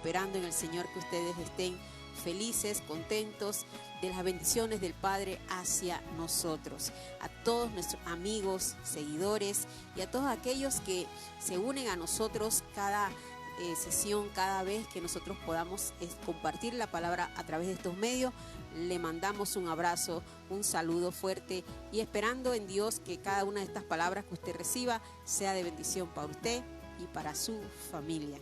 esperando en el Señor que ustedes estén felices, contentos de las bendiciones del Padre hacia nosotros. A todos nuestros amigos, seguidores y a todos aquellos que se unen a nosotros cada sesión, cada vez que nosotros podamos compartir la palabra a través de estos medios, le mandamos un abrazo, un saludo fuerte y esperando en Dios que cada una de estas palabras que usted reciba sea de bendición para usted y para su familia.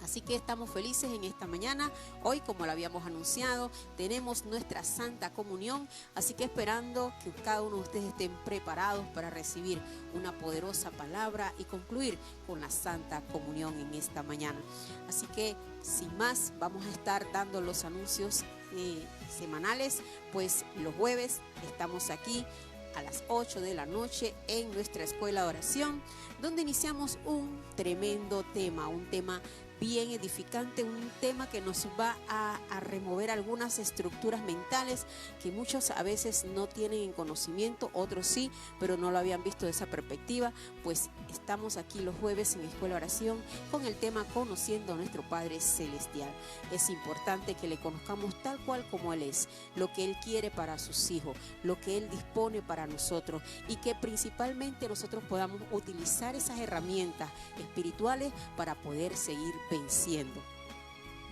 Así que estamos felices en esta mañana. Hoy, como lo habíamos anunciado, tenemos nuestra Santa Comunión. Así que esperando que cada uno de ustedes estén preparados para recibir una poderosa palabra y concluir con la Santa Comunión en esta mañana. Así que, sin más, vamos a estar dando los anuncios semanales. Pues los jueves estamos aquí a las 8 de la noche en nuestra escuela de oración, donde iniciamos un tremendo tema, un tema bien edificante, un tema que nos va a remover algunas estructuras mentales que muchos a veces no tienen en conocimiento, otros sí, pero no lo habían visto de esa perspectiva. Pues estamos aquí los jueves en Escuela de Oración con el tema Conociendo a nuestro Padre Celestial. Es importante que le conozcamos tal cual como Él es, lo que Él quiere para sus hijos, lo que Él dispone para nosotros y que principalmente nosotros podamos utilizar esas herramientas espirituales para poder seguir venciendo.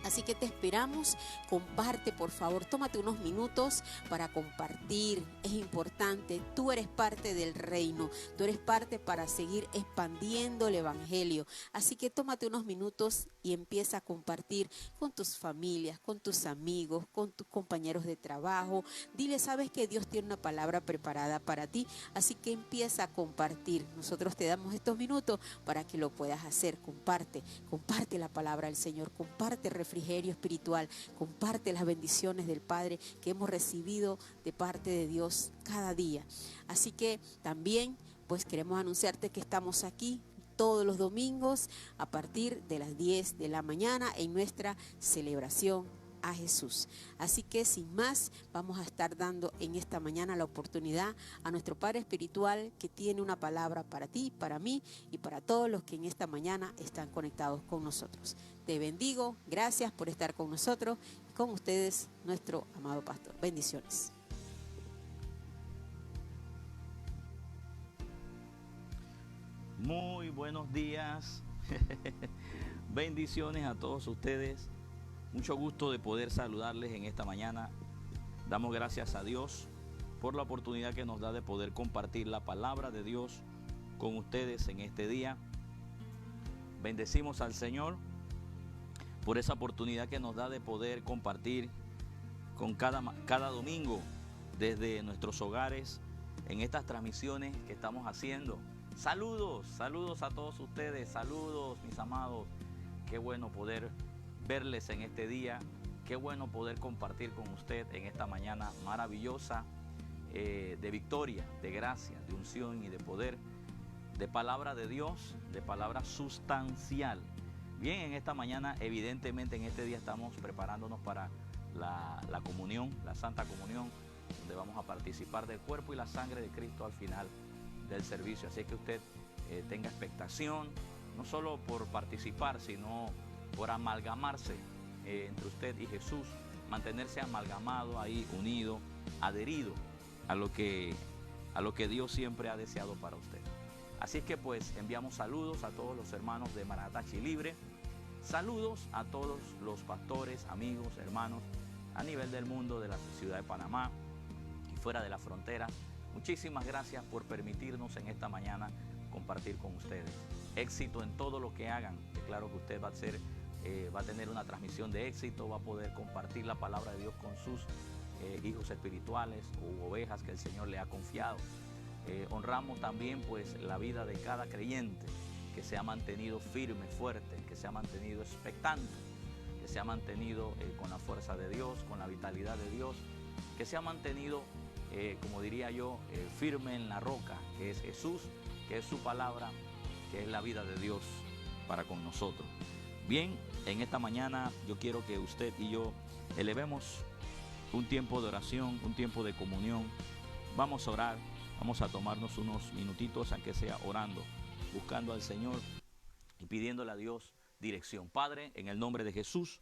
Así que te esperamos, comparte por favor, tómate unos minutos para compartir, es importante, tú eres parte del reino, tú eres parte para seguir expandiendo el evangelio, así que tómate unos minutos y empieza a compartir con tus familias, con tus amigos, con tus compañeros de trabajo, dile, sabes que Dios tiene una palabra preparada para ti, así que empieza a compartir, nosotros te damos estos minutos para que lo puedas hacer, comparte la palabra del Señor, comparte refrigerio espiritual, comparte las bendiciones del Padre que hemos recibido de parte de Dios cada día. Así que también pues queremos anunciarte que estamos aquí todos los domingos a partir de las 10 de la mañana en nuestra celebración a Jesús. Así que sin más, vamos a estar dando en esta mañana la oportunidad a nuestro Padre Espiritual que tiene una palabra para ti, para mí y para todos los que en esta mañana están conectados con nosotros. Te bendigo, gracias por estar con nosotros y con ustedes nuestro amado pastor. Bendiciones. Muy buenos días. Bendiciones a todos ustedes. Mucho gusto de poder saludarles en esta mañana. Damos gracias a Dios por la oportunidad que nos da de poder compartir la palabra de Dios con ustedes en este día. Bendecimos al Señor por esa oportunidad que nos da de poder compartir con cada domingo desde nuestros hogares en estas transmisiones que estamos haciendo. Saludos a todos ustedes, saludos mis amados. Qué bueno poder verles en este día, qué bueno poder compartir con usted en esta mañana maravillosa de victoria, de gracia, de unción y de poder, de palabra de Dios, de palabra sustancial. Bien, en esta mañana, evidentemente en este día estamos preparándonos para la comunión, la Santa Comunión, donde vamos a participar del cuerpo y la sangre de Cristo al final del servicio. Así que usted tenga expectación, no solo por participar, sino por amalgamarse entre usted y Jesús, mantenerse amalgamado ahí, unido, adherido a lo que Dios siempre ha deseado para usted. Así es que pues enviamos saludos a todos los hermanos de Maranatá Chilibre, saludos a todos los pastores, amigos, hermanos a nivel del mundo, de la ciudad de Panamá y fuera de la frontera. Muchísimas gracias por permitirnos en esta mañana compartir con ustedes. Éxito en todo lo que hagan. Claro que usted va a tener una transmisión de éxito, va a poder compartir la palabra de Dios con sus hijos espirituales u ovejas que el Señor le ha confiado. Honramos también pues la vida de cada creyente que se ha mantenido firme, fuerte, que se ha mantenido expectante, que se ha mantenido con la fuerza de Dios, con la vitalidad de Dios, que se ha mantenido, como diría yo, firme en la roca, que es Jesús, que es su palabra, que es la vida de Dios para con nosotros. Bien, en esta mañana yo quiero que usted y yo elevemos un tiempo de oración, un tiempo de comunión. Vamos a orar, vamos a tomarnos unos minutitos, aunque sea orando, buscando al Señor y pidiéndole a Dios dirección. Padre, en el nombre de Jesús,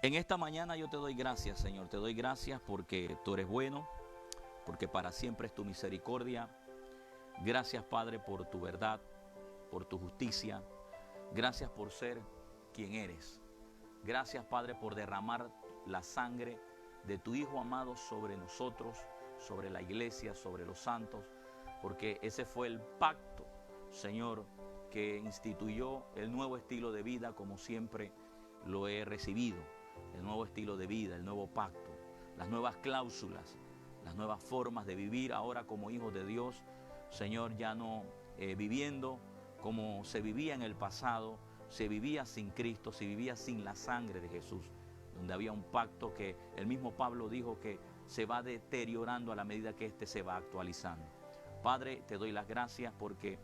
en esta mañana yo te doy gracias, Señor. Te doy gracias porque tú eres bueno, porque para siempre es tu misericordia. Gracias, Padre, por tu verdad, por tu justicia. Gracias por ser quien eres. Gracias, Padre, por derramar la sangre de tu Hijo amado sobre nosotros, sobre la iglesia, sobre los santos, porque ese fue el pacto, Señor, que instituyó el nuevo estilo de vida como siempre lo he recibido. El nuevo estilo de vida, el nuevo pacto, las nuevas cláusulas, las nuevas formas de vivir ahora como hijos de Dios. Señor, ya no viviendo como se vivía en el pasado, se vivía sin Cristo, se vivía sin la sangre de Jesús, donde había un pacto que el mismo Pablo dijo que se va deteriorando a la medida que éste se va actualizando. Padre, te doy las gracias porque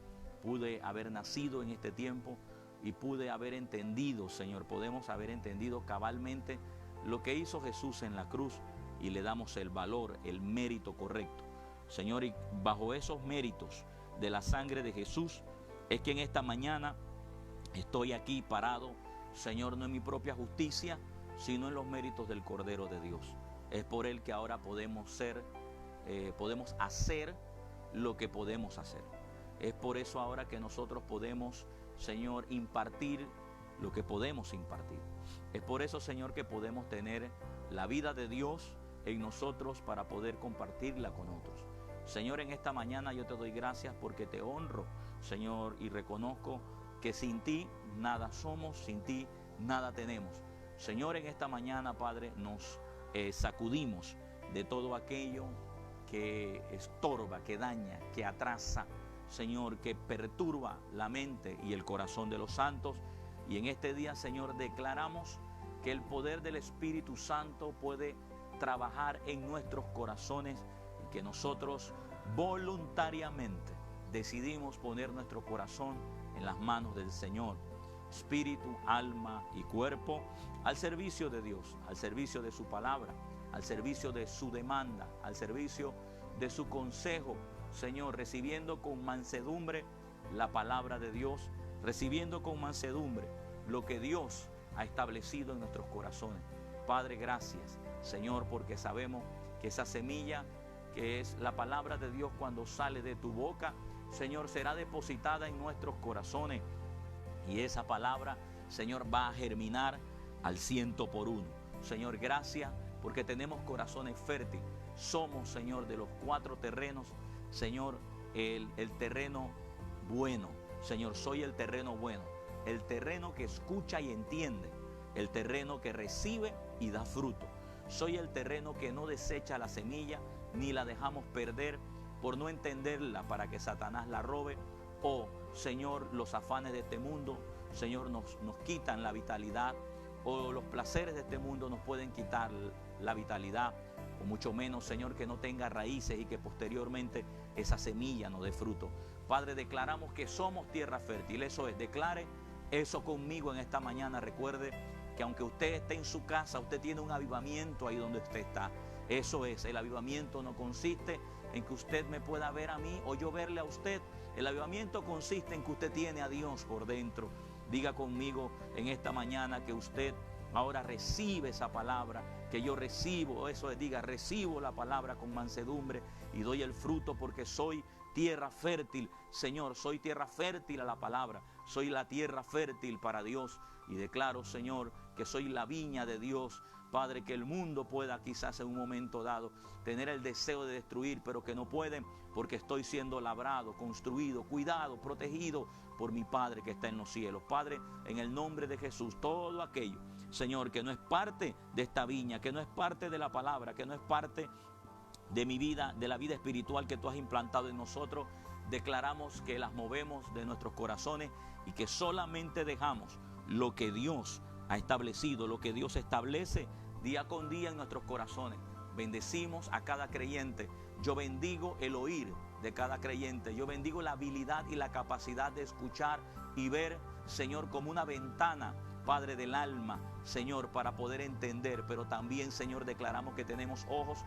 pude haber nacido en este tiempo y pude haber entendido, Señor, podemos haber entendido cabalmente lo que hizo Jesús en la cruz y le damos el valor, el mérito correcto. Señor, y bajo esos méritos de la sangre de Jesús es que en esta mañana estoy aquí parado, Señor, no en mi propia justicia, sino en los méritos del Cordero de Dios. Es por Él que ahora podemos hacer lo que podemos hacer. Es por eso ahora que nosotros podemos, Señor, impartir lo que podemos impartir. Es por eso, Señor, que podemos tener la vida de Dios en nosotros para poder compartirla con otros. Señor, en esta mañana yo te doy gracias porque te honro, Señor, y reconozco que sin ti nada somos, sin ti nada tenemos. Señor, en esta mañana, Padre, nos sacudimos de todo aquello que estorba, que daña, que atrasa, Señor, que perturba la mente y el corazón de los santos. Y en este día, Señor, declaramos que el poder del Espíritu Santo puede trabajar en nuestros corazones y que nosotros voluntariamente decidimos poner nuestro corazón en las manos del Señor. Espíritu, alma y cuerpo al servicio de Dios, al servicio de su palabra, al servicio de su demanda, al servicio de su consejo. Señor, recibiendo con mansedumbre la palabra de Dios, recibiendo con mansedumbre lo que Dios ha establecido en nuestros corazones. Padre, gracias, Señor, porque sabemos que esa semilla que es la palabra de Dios cuando sale de tu boca, Señor, será depositada en nuestros corazones y esa palabra, Señor, va a germinar al 100%. Señor, gracias porque tenemos corazones fértiles. Somos, Señor, de los 4 terrenos, Señor, el terreno bueno. Señor, soy el terreno bueno, el terreno que escucha y entiende, el terreno que recibe y da fruto. Soy el terreno que no desecha la semilla ni la dejamos perder por no entenderla para que Satanás la robe. O, Señor, los afanes de este mundo, Señor, nos quitan la vitalidad, o los placeres de este mundo nos pueden quitar la vitalidad, o mucho menos, Señor, que no tenga raíces y que posteriormente esa semilla no dé fruto. Padre, declaramos que somos tierra fértil. Eso es, declare eso conmigo en esta mañana. Recuerde que aunque usted esté en su casa, usted tiene un avivamiento ahí donde usted está. Eso es, el avivamiento no consiste en que usted me pueda ver a mí o yo verle a usted. El avivamiento consiste en que usted tiene a Dios por dentro. Diga conmigo en esta mañana que usted ahora recibe esa palabra, que yo recibo, eso es, diga, recibo la palabra con mansedumbre y doy el fruto porque soy tierra fértil. Señor, soy tierra fértil a la palabra, soy la tierra fértil para Dios y declaro, Señor, que soy la viña de Dios. Padre, que el mundo pueda quizás en un momento dado tener el deseo de destruir, pero que no pueden porque estoy siendo labrado, construido, cuidado, protegido por mi Padre que está en los cielos. Padre, en el nombre de Jesús, todo aquello, Señor, que no es parte de esta viña, que no es parte de la palabra, que no es parte de mi vida, de la vida espiritual que tú has implantado en nosotros, declaramos que las movemos de nuestros corazones y que solamente dejamos lo que Dios ha establecido, lo que Dios establece día con día en nuestros corazones. Bendecimos a cada creyente. Yo bendigo el oír de cada creyente. Yo bendigo la habilidad y la capacidad de escuchar y ver, Señor, como una ventana, Padre, del alma, Señor, para poder entender. Pero también, Señor, declaramos que tenemos ojos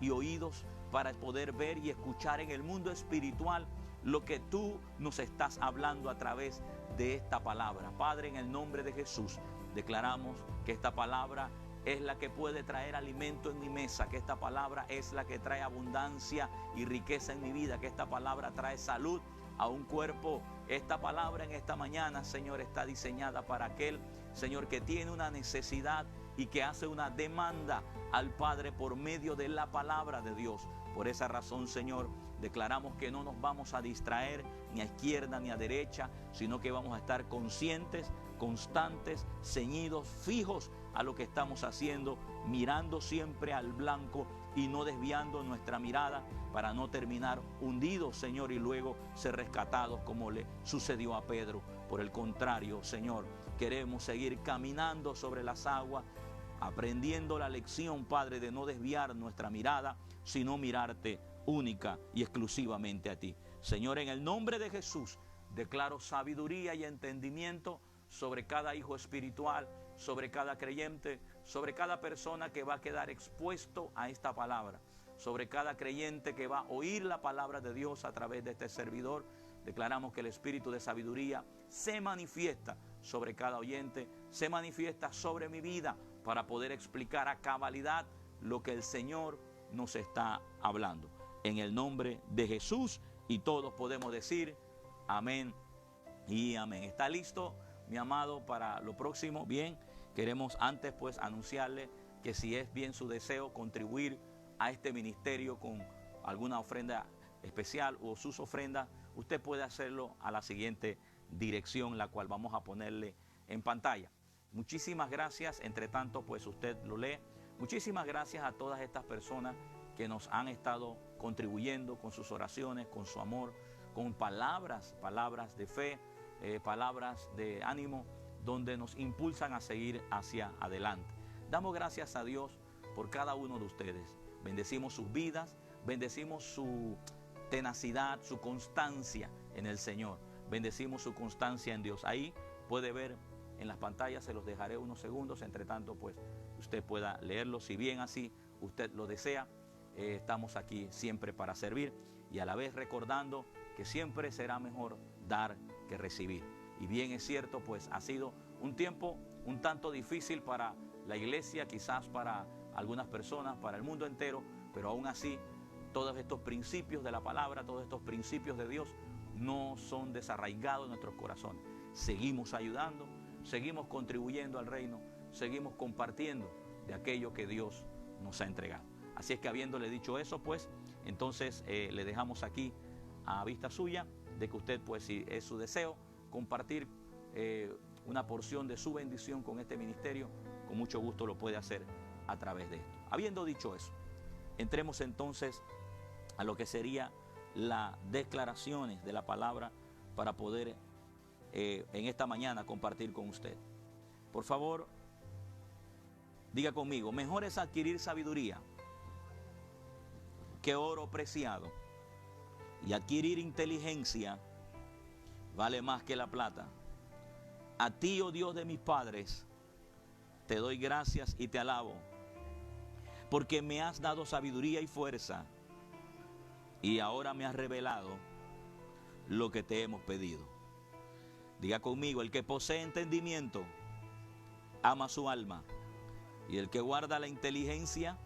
y oídos para poder ver y escuchar en el mundo espiritual lo que tú nos estás hablando a través de esta palabra. Padre, en el nombre de Jesús, declaramos que esta palabra es la que puede traer alimento en mi mesa, que esta palabra es la que trae abundancia y riqueza en mi vida, que esta palabra trae salud a un cuerpo. Esta palabra en esta mañana, Señor, está diseñada para aquel, Señor, que tiene una necesidad y que hace una demanda al Padre por medio de la palabra de Dios. Por esa razón, Señor, declaramos que no nos vamos a distraer ni a izquierda ni a derecha, sino que vamos a estar conscientes, constantes, ceñidos, fijos a lo que estamos haciendo, mirando siempre al blanco y no desviando nuestra mirada para no terminar hundidos, Señor, y luego ser rescatados como le sucedió a Pedro. Por el contrario, Señor, queremos seguir caminando sobre las aguas, aprendiendo la lección, Padre, de no desviar nuestra mirada, sino mirarte única y exclusivamente a ti. Señor, en el nombre de Jesús, declaro sabiduría y entendimiento sobre cada hijo espiritual, sobre cada creyente, sobre cada persona que va a quedar expuesto a esta palabra, sobre cada creyente que va a oír la palabra de Dios a través de este servidor. Declaramos que el espíritu de sabiduría se manifiesta sobre cada oyente, se manifiesta sobre mi vida para poder explicar a cabalidad lo que el Señor nos está hablando. En el nombre de Jesús, y todos podemos decir amén y amén. ¿Está listo, mi amado, para lo próximo? Bien, queremos antes pues anunciarle que si es bien su deseo contribuir a este ministerio con alguna ofrenda especial o sus ofrendas, usted puede hacerlo a la siguiente dirección, la cual vamos a ponerle en pantalla. Muchísimas gracias, entre tanto pues usted lo lee. Muchísimas gracias a todas estas personas que nos han estado contribuyendo con sus oraciones, con su amor, con palabras de fe, palabras de ánimo, donde nos impulsan a seguir hacia adelante. Damos gracias a Dios por cada uno de ustedes. Bendecimos sus vidas, bendecimos su tenacidad, su constancia en el Señor. Bendecimos su constancia en Dios. Ahí puede ver en las pantallas, se los dejaré unos segundos, entre tanto pues usted pueda leerlo. Si bien así usted lo desea, estamos aquí siempre para servir y a la vez recordando que siempre será mejor dar que recibir. Y bien es cierto, pues ha sido un tiempo un tanto difícil para la iglesia, quizás para algunas personas, para el mundo entero, pero aún así todos estos principios de la palabra, todos estos principios de Dios no son desarraigados en nuestros corazones. Seguimos ayudando, seguimos contribuyendo al reino, seguimos compartiendo de aquello que Dios nos ha entregado. Así es que habiéndole dicho eso, pues, entonces le dejamos aquí a vista suya de que usted, pues, si es su deseo, compartir una porción de su bendición con este ministerio, con mucho gusto lo puede hacer a través de esto. Habiendo dicho eso, entremos entonces a lo que sería las declaraciones de la palabra para poder en esta mañana compartir con usted. Por favor, diga conmigo: mejor es adquirir sabiduría que oro preciado, y adquirir inteligencia vale más que la plata. A ti, oh Dios de mis padres, te doy gracias y te alabo, porque me has dado sabiduría y fuerza, y ahora me has revelado lo que te hemos pedido. Diga conmigo: el que posee entendimiento ama su alma, y el que guarda la inteligencia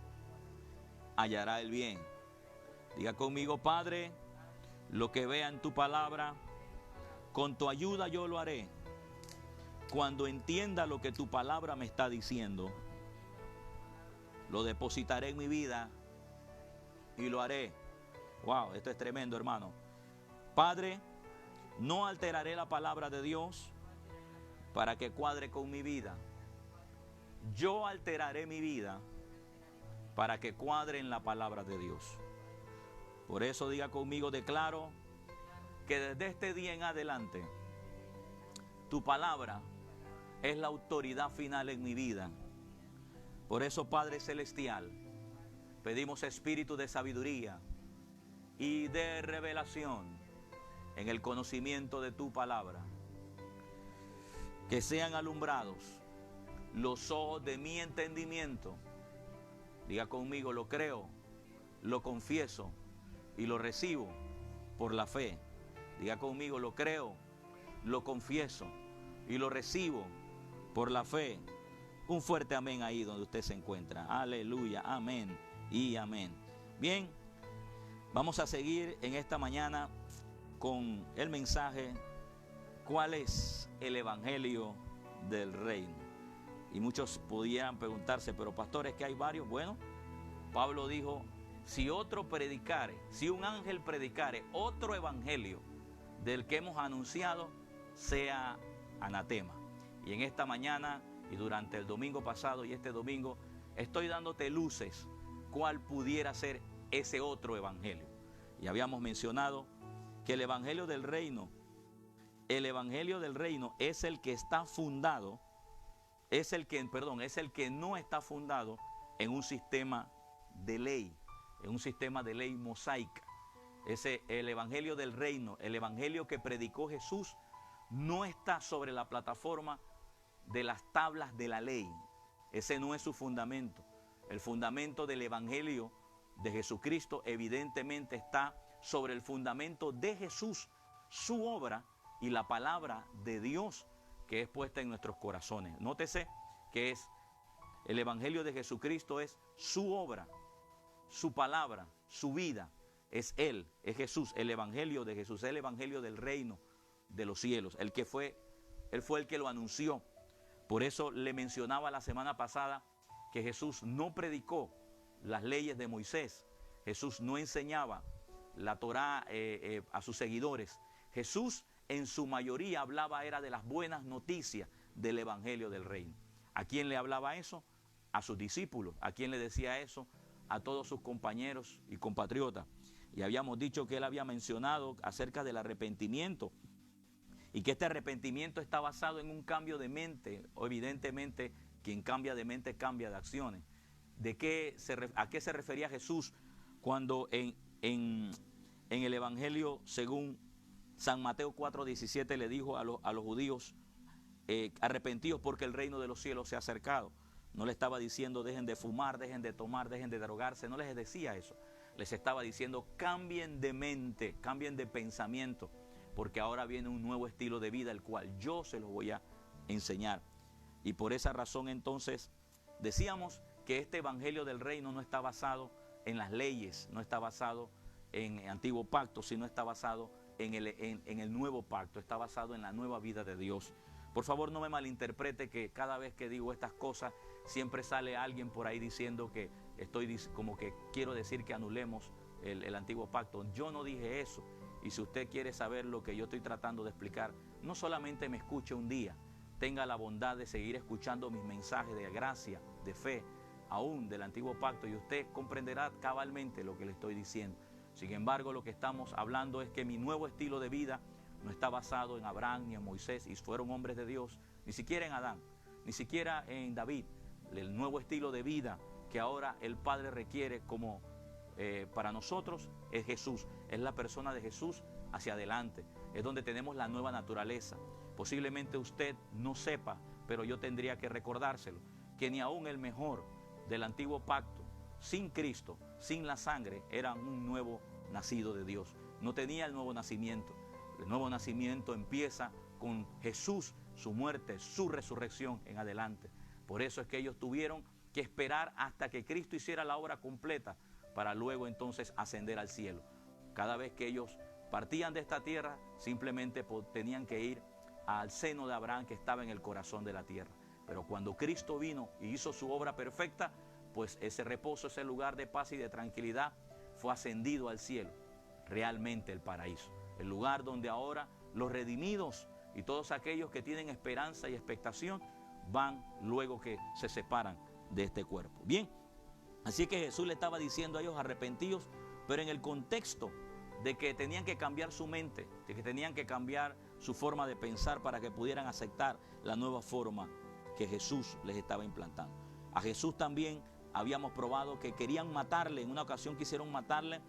hallará el bien. Diga conmigo: Padre, lo que vea en tu palabra, con tu ayuda yo lo haré. Cuando entienda lo que tu palabra me está diciendo, lo depositaré en mi vida y lo haré. Wow, esto es tremendo, hermano. Padre, no alteraré la palabra de Dios para que cuadre con mi vida. Yo alteraré mi vida para que cuadre en la palabra de Dios. Por eso diga conmigo: declaro que desde este día en adelante tu palabra es la autoridad final en mi vida. Por eso, Padre Celestial, pedimos espíritu de sabiduría y de revelación en el conocimiento de tu palabra. Que sean alumbrados los ojos de mi entendimiento. Diga conmigo: lo creo, lo confieso y lo recibo por la fe Diga conmigo, lo creo, lo confieso y lo recibo por la fe. Un fuerte amén ahí donde usted se encuentra. Aleluya, amén y amén. Bien, vamos a seguir en esta mañana con el mensaje, ¿cuál es el evangelio del reino? Y muchos pudieran preguntarse, pero pastor, ¿es que hay varios? Bueno, Pablo dijo, si otro predicare, si un ángel predicare otro evangelio del que hemos anunciado, sea anatema. Y en esta mañana y durante el domingo pasado y este domingo, estoy dándote luces cuál pudiera ser ese otro evangelio. Y habíamos mencionado que el evangelio del reino es el que está fundado, es el que no está fundado en un sistema de ley, en un sistema de ley mosaica. El evangelio del reino, el evangelio que predicó Jesús, no está sobre la plataforma de las tablas de la ley. Ese no es su fundamento. El fundamento del evangelio de Jesucristo evidentemente está sobre el fundamento de Jesús, su obra y la palabra de Dios que es puesta en nuestros corazones. Nótese que el evangelio de Jesucristo es su obra, su palabra, su vida. Es Él, es Jesús, el evangelio de Jesús, el evangelio del reino de los cielos. Él fue el que lo anunció. Por eso le mencionaba la semana pasada que Jesús no predicó las leyes de Moisés. Jesús no enseñaba la Torá a sus seguidores. Jesús en su mayoría hablaba era de las buenas noticias del evangelio del reino. ¿A quién le hablaba eso? A sus discípulos. ¿A quién le decía eso? A todos sus compañeros y compatriotas. Y habíamos dicho que él había mencionado acerca del arrepentimiento y que este arrepentimiento está basado en un cambio de mente. Evidentemente, quien cambia de mente cambia de acciones. ¿A qué se refería Jesús cuando en el Evangelio según San Mateo 4:17 le dijo a los judíos, arrepentidos porque el reino de los cielos se ha acercado? No le estaba diciendo dejen de fumar, dejen de tomar, dejen de drogarse, no les decía eso. Les estaba diciendo cambien de mente, cambien de pensamiento, porque ahora viene un nuevo estilo de vida, el cual yo se los voy a enseñar. Y por esa razón entonces decíamos que este evangelio del reino no está basado en las leyes, no está basado en el antiguo pacto, sino está basado en el nuevo pacto, está basado en la nueva vida de Dios. Por favor, no me malinterprete que cada vez que digo estas cosas siempre sale alguien por ahí diciendo que como que quiero decir que anulemos el antiguo pacto. Yo no dije eso. Y si usted quiere saber lo que yo estoy tratando de explicar, no solamente me escuche un día, tenga la bondad de seguir escuchando mis mensajes de gracia, de fe, aún del antiguo pacto, y usted comprenderá cabalmente lo que le estoy diciendo. Sin embargo, lo que estamos hablando es que mi nuevo estilo de vida no está basado en Abraham ni en Moisés, y fueron hombres de Dios, ni siquiera en Adán, ni siquiera en David. El nuevo estilo de vida que ahora el Padre requiere como para nosotros es Jesús, es la persona de Jesús hacia adelante, es donde tenemos la nueva naturaleza. Posiblemente usted no sepa, pero yo tendría que recordárselo, que ni aún el mejor del antiguo pacto, sin Cristo, sin la sangre, era un nuevo nacido de Dios. No tenía el nuevo nacimiento. El nuevo nacimiento empieza con Jesús, su muerte, su resurrección en adelante. Por eso es que ellos tuvieron que esperar hasta que Cristo hiciera la obra completa para luego entonces ascender al cielo. Cada vez que ellos partían de esta tierra, simplemente tenían que ir al seno de Abraham que estaba en el corazón de la tierra. Pero cuando Cristo vino y hizo su obra perfecta, pues ese reposo, ese lugar de paz y de tranquilidad fue ascendido al cielo, realmente el paraíso. El lugar donde ahora los redimidos y todos aquellos que tienen esperanza y expectación van luego que se separan de este cuerpo. Bien, así que Jesús le estaba diciendo a ellos arrepentidos, pero en el contexto de que tenían que cambiar su mente, de que tenían que cambiar su forma de pensar para que pudieran aceptar la nueva forma que Jesús les estaba implantando. A Jesús también habíamos probado que querían matarle, en una ocasión quisieron matarle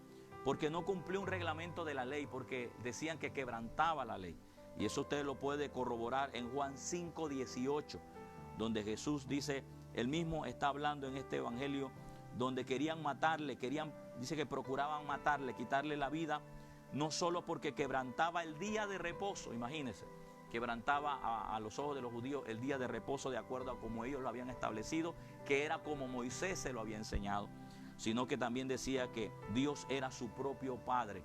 porque no cumplió un reglamento de la ley, porque decían que quebrantaba la ley. Y eso usted lo puede corroborar en Juan 5:18, donde Jesús dice, él mismo está hablando en este evangelio, donde querían matarle, dice que procuraban matarle, quitarle la vida, no solo porque quebrantaba el día de reposo, imagínense, quebrantaba a los ojos de los judíos el día de reposo de acuerdo a como ellos lo habían establecido, que era como Moisés se lo había enseñado, sino que también decía que Dios era su propio Padre,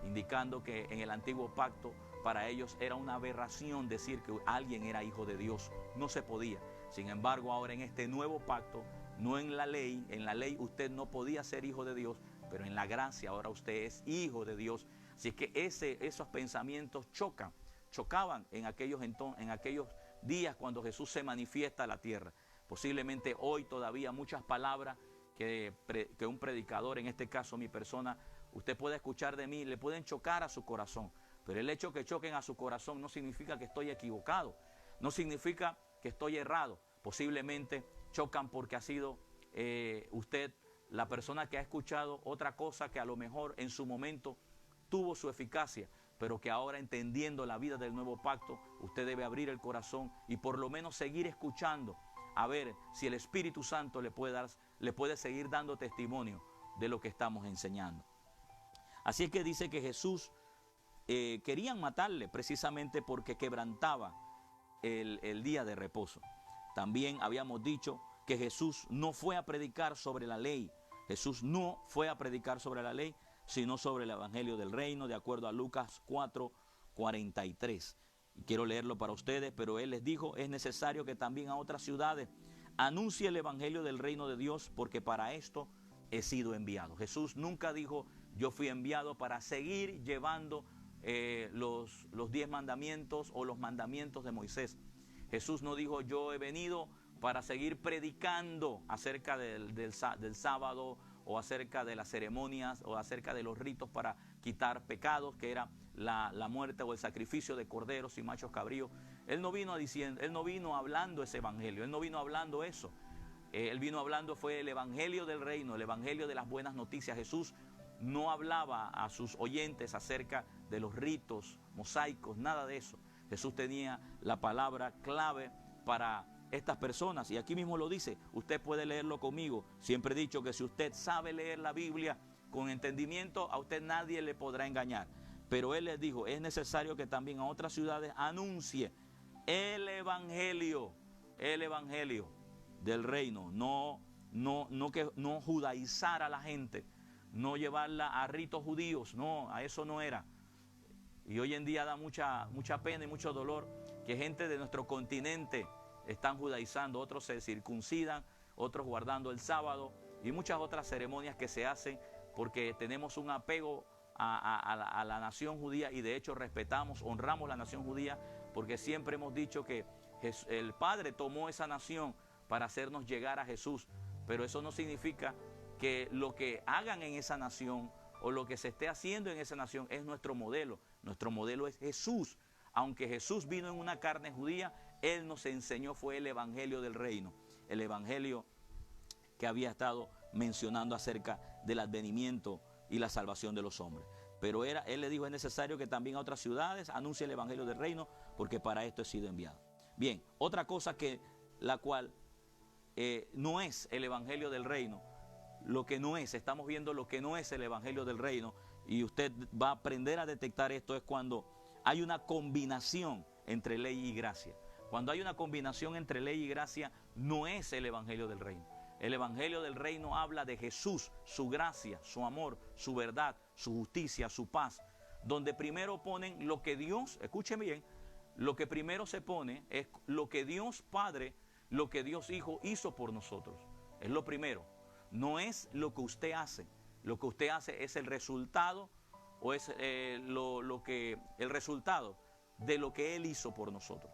indicando que en el antiguo pacto para ellos era una aberración decir que alguien era hijo de Dios, no se podía. Sin embargo, ahora en este nuevo pacto, no en la ley usted no podía ser hijo de Dios, pero en la gracia ahora usted es hijo de Dios. Así es que esos pensamientos chocaban en aquellos días cuando Jesús se manifiesta a la tierra. Posiblemente hoy todavía muchas palabras que un predicador, en este caso mi persona, usted puede escuchar de mí, le pueden chocar a su corazón. Pero el hecho que choquen a su corazón no significa que estoy equivocado, no significa que estoy errado. Posiblemente chocan porque ha sido usted la persona que ha escuchado otra cosa que a lo mejor en su momento tuvo su eficacia, pero que ahora, entendiendo la vida del nuevo pacto, usted debe abrir el corazón y por lo menos seguir escuchando, a ver si el Espíritu Santo le puede seguir dando testimonio de lo que estamos enseñando. Así es que dice que Jesús querían matarle precisamente porque quebrantaba el día de reposo. También habíamos dicho que Jesús no fue a predicar sobre la ley. Jesús no fue a predicar sobre la ley, sino sobre el evangelio del reino, de acuerdo a Lucas 4:43. Y quiero leerlo para ustedes, pero él les dijo: es necesario que también a otras ciudades anuncie el evangelio del reino de Dios, porque para esto he sido enviado. Jesús nunca dijo: yo fui enviado para seguir llevando los 10 mandamientos o los mandamientos de Moisés. Jesús no dijo: yo he venido para seguir predicando acerca del sábado, o acerca de las ceremonias, o acerca de los ritos para quitar pecados, que era la muerte o el sacrificio de corderos y machos cabríos. Él no vino hablando ese evangelio, él no vino hablando eso. Él vino hablando fue el evangelio del reino, el evangelio de las buenas noticias. Jesús no hablaba a sus oyentes acerca de los ritos mosaicos, nada de eso. Jesús tenía la palabra clave para estas personas, y aquí mismo lo dice, usted puede leerlo conmigo. Siempre he dicho que si usted sabe leer la Biblia con entendimiento, a usted nadie le podrá engañar. Pero él les dijo: es necesario que también a otras ciudades anuncie el evangelio del reino, no judaizar a la gente, no llevarla a ritos judíos, no, a eso no era. Y hoy en día da mucha pena y mucho dolor que gente de nuestro continente están judaizando, otros se circuncidan, otros guardando el sábado y muchas otras ceremonias que se hacen porque tenemos un apego a la nación judía, y de hecho respetamos, honramos la nación judía, porque siempre hemos dicho que el Padre tomó esa nación para hacernos llegar a Jesús, pero eso no significa que lo que hagan en esa nación o lo que se esté haciendo en esa nación es nuestro modelo. Nuestro modelo es Jesús. Aunque Jesús vino en una carne judía, Él nos enseñó fue el evangelio del reino, el evangelio que había estado mencionando acerca del advenimiento y la salvación de los hombres. Pero Él le dijo: es necesario que también a otras ciudades anuncie el evangelio del reino, porque para esto he sido enviado. Bien, otra cosa la cual no es el evangelio del reino, lo que no es, estamos viendo lo que no es el evangelio del reino, y usted va a aprender a detectar esto, es cuando hay una combinación entre ley y gracia. Cuando hay una combinación entre ley y gracia, no es el evangelio del reino. El evangelio del reino habla de Jesús, su gracia, su amor, su verdad, su justicia, su paz, donde primero ponen lo que Dios, escúcheme bien, lo que primero se pone es lo que Dios Padre, lo que Dios Hijo hizo por nosotros. Es lo primero. No es lo que usted hace. Lo que usted hace es el resultado, o es el resultado de lo que Él hizo por nosotros.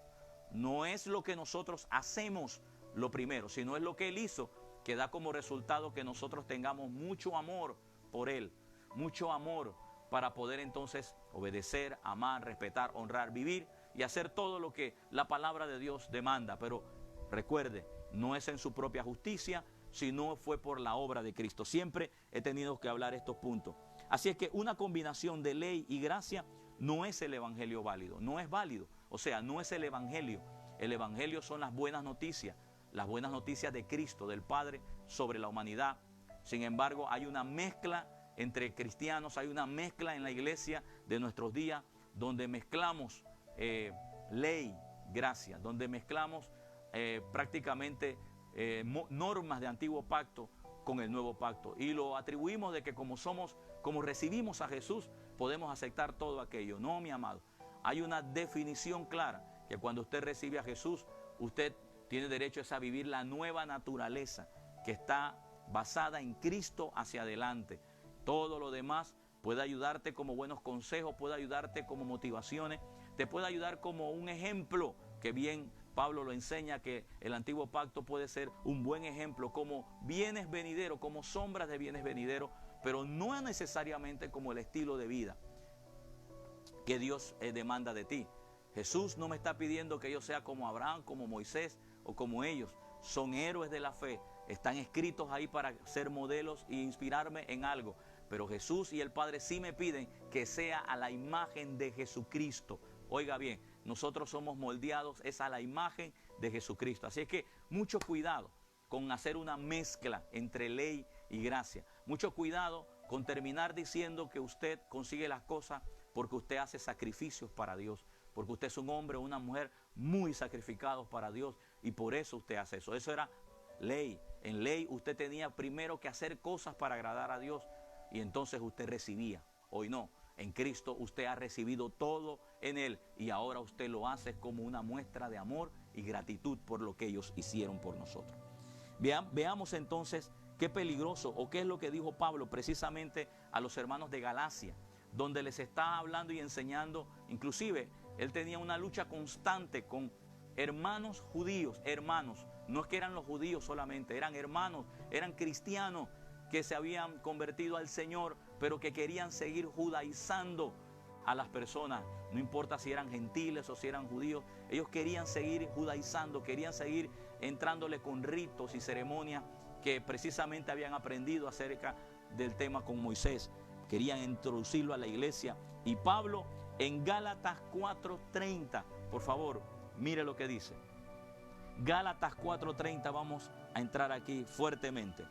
No es lo que nosotros hacemos lo primero, sino es lo que Él hizo, que da como resultado que nosotros tengamos mucho amor por Él, mucho amor para poder entonces obedecer, amar, respetar, honrar, vivir y hacer todo lo que la palabra de Dios demanda. Pero recuerde, no es en su propia justicia, sino fue por la obra de Cristo. Siempre he tenido que hablar estos puntos. Así es que una combinación de ley y gracia no es el evangelio válido, no es válido. O sea, no es el evangelio. El evangelio son las buenas noticias de Cristo, del Padre, sobre la humanidad. Sin embargo, hay una mezcla entre cristianos, hay una mezcla en la iglesia de nuestros días donde mezclamos ley, gracia, donde mezclamos prácticamente normas de antiguo pacto con el nuevo pacto, y lo atribuimos de que como recibimos a Jesús, podemos aceptar todo aquello. No, mi amado, hay una definición clara, que cuando usted recibe a Jesús, usted tiene derecho a vivir la nueva naturaleza que está basada en Cristo hacia adelante. Todo lo demás puede ayudarte como buenos consejos, puede ayudarte como motivaciones, te puede ayudar como un ejemplo, que bien Pablo lo enseña, que el antiguo pacto puede ser un buen ejemplo, como bienes venideros, como sombras de bienes venideros, pero no necesariamente como el estilo de vida que Dios demanda de ti. Jesús no me está pidiendo que yo sea como Abraham, como Moisés o como ellos. Son héroes de la fe, están escritos ahí para ser modelos e inspirarme en algo. Pero Jesús y el Padre sí me piden que sea a la imagen de Jesucristo. Oiga bien, nosotros somos moldeados, es a la imagen de Jesucristo. Así es que mucho cuidado con hacer una mezcla entre ley y gracia. Mucho cuidado con terminar diciendo que usted consigue las cosas porque usted hace sacrificios para Dios, porque usted es un hombre o una mujer muy sacrificados para Dios, y por eso usted hace eso. Eso era ley. En ley usted tenía primero que hacer cosas para agradar a Dios, y entonces usted recibía. Hoy no. En Cristo usted ha recibido todo en Él, y ahora usted lo hace como una muestra de amor y gratitud por lo que ellos hicieron por nosotros. Veamos entonces qué peligroso, o qué es lo que dijo Pablo precisamente a los hermanos de Galacia, donde les está hablando y enseñando. Inclusive él tenía una lucha constante con hermanos judíos, hermanos, no es que eran los judíos solamente, eran hermanos, eran cristianos que se habían convertido al Señor, pero que querían seguir judaizando a las personas, no importa si eran gentiles o si eran judíos. Ellos querían seguir judaizando, querían seguir entrándole con ritos y ceremonias que precisamente habían aprendido acerca del tema con Moisés. Querían introducirlo a la iglesia, y Pablo en Gálatas 4:30, por favor, mire lo que dice. Gálatas 4:30, vamos a entrar aquí fuertemente.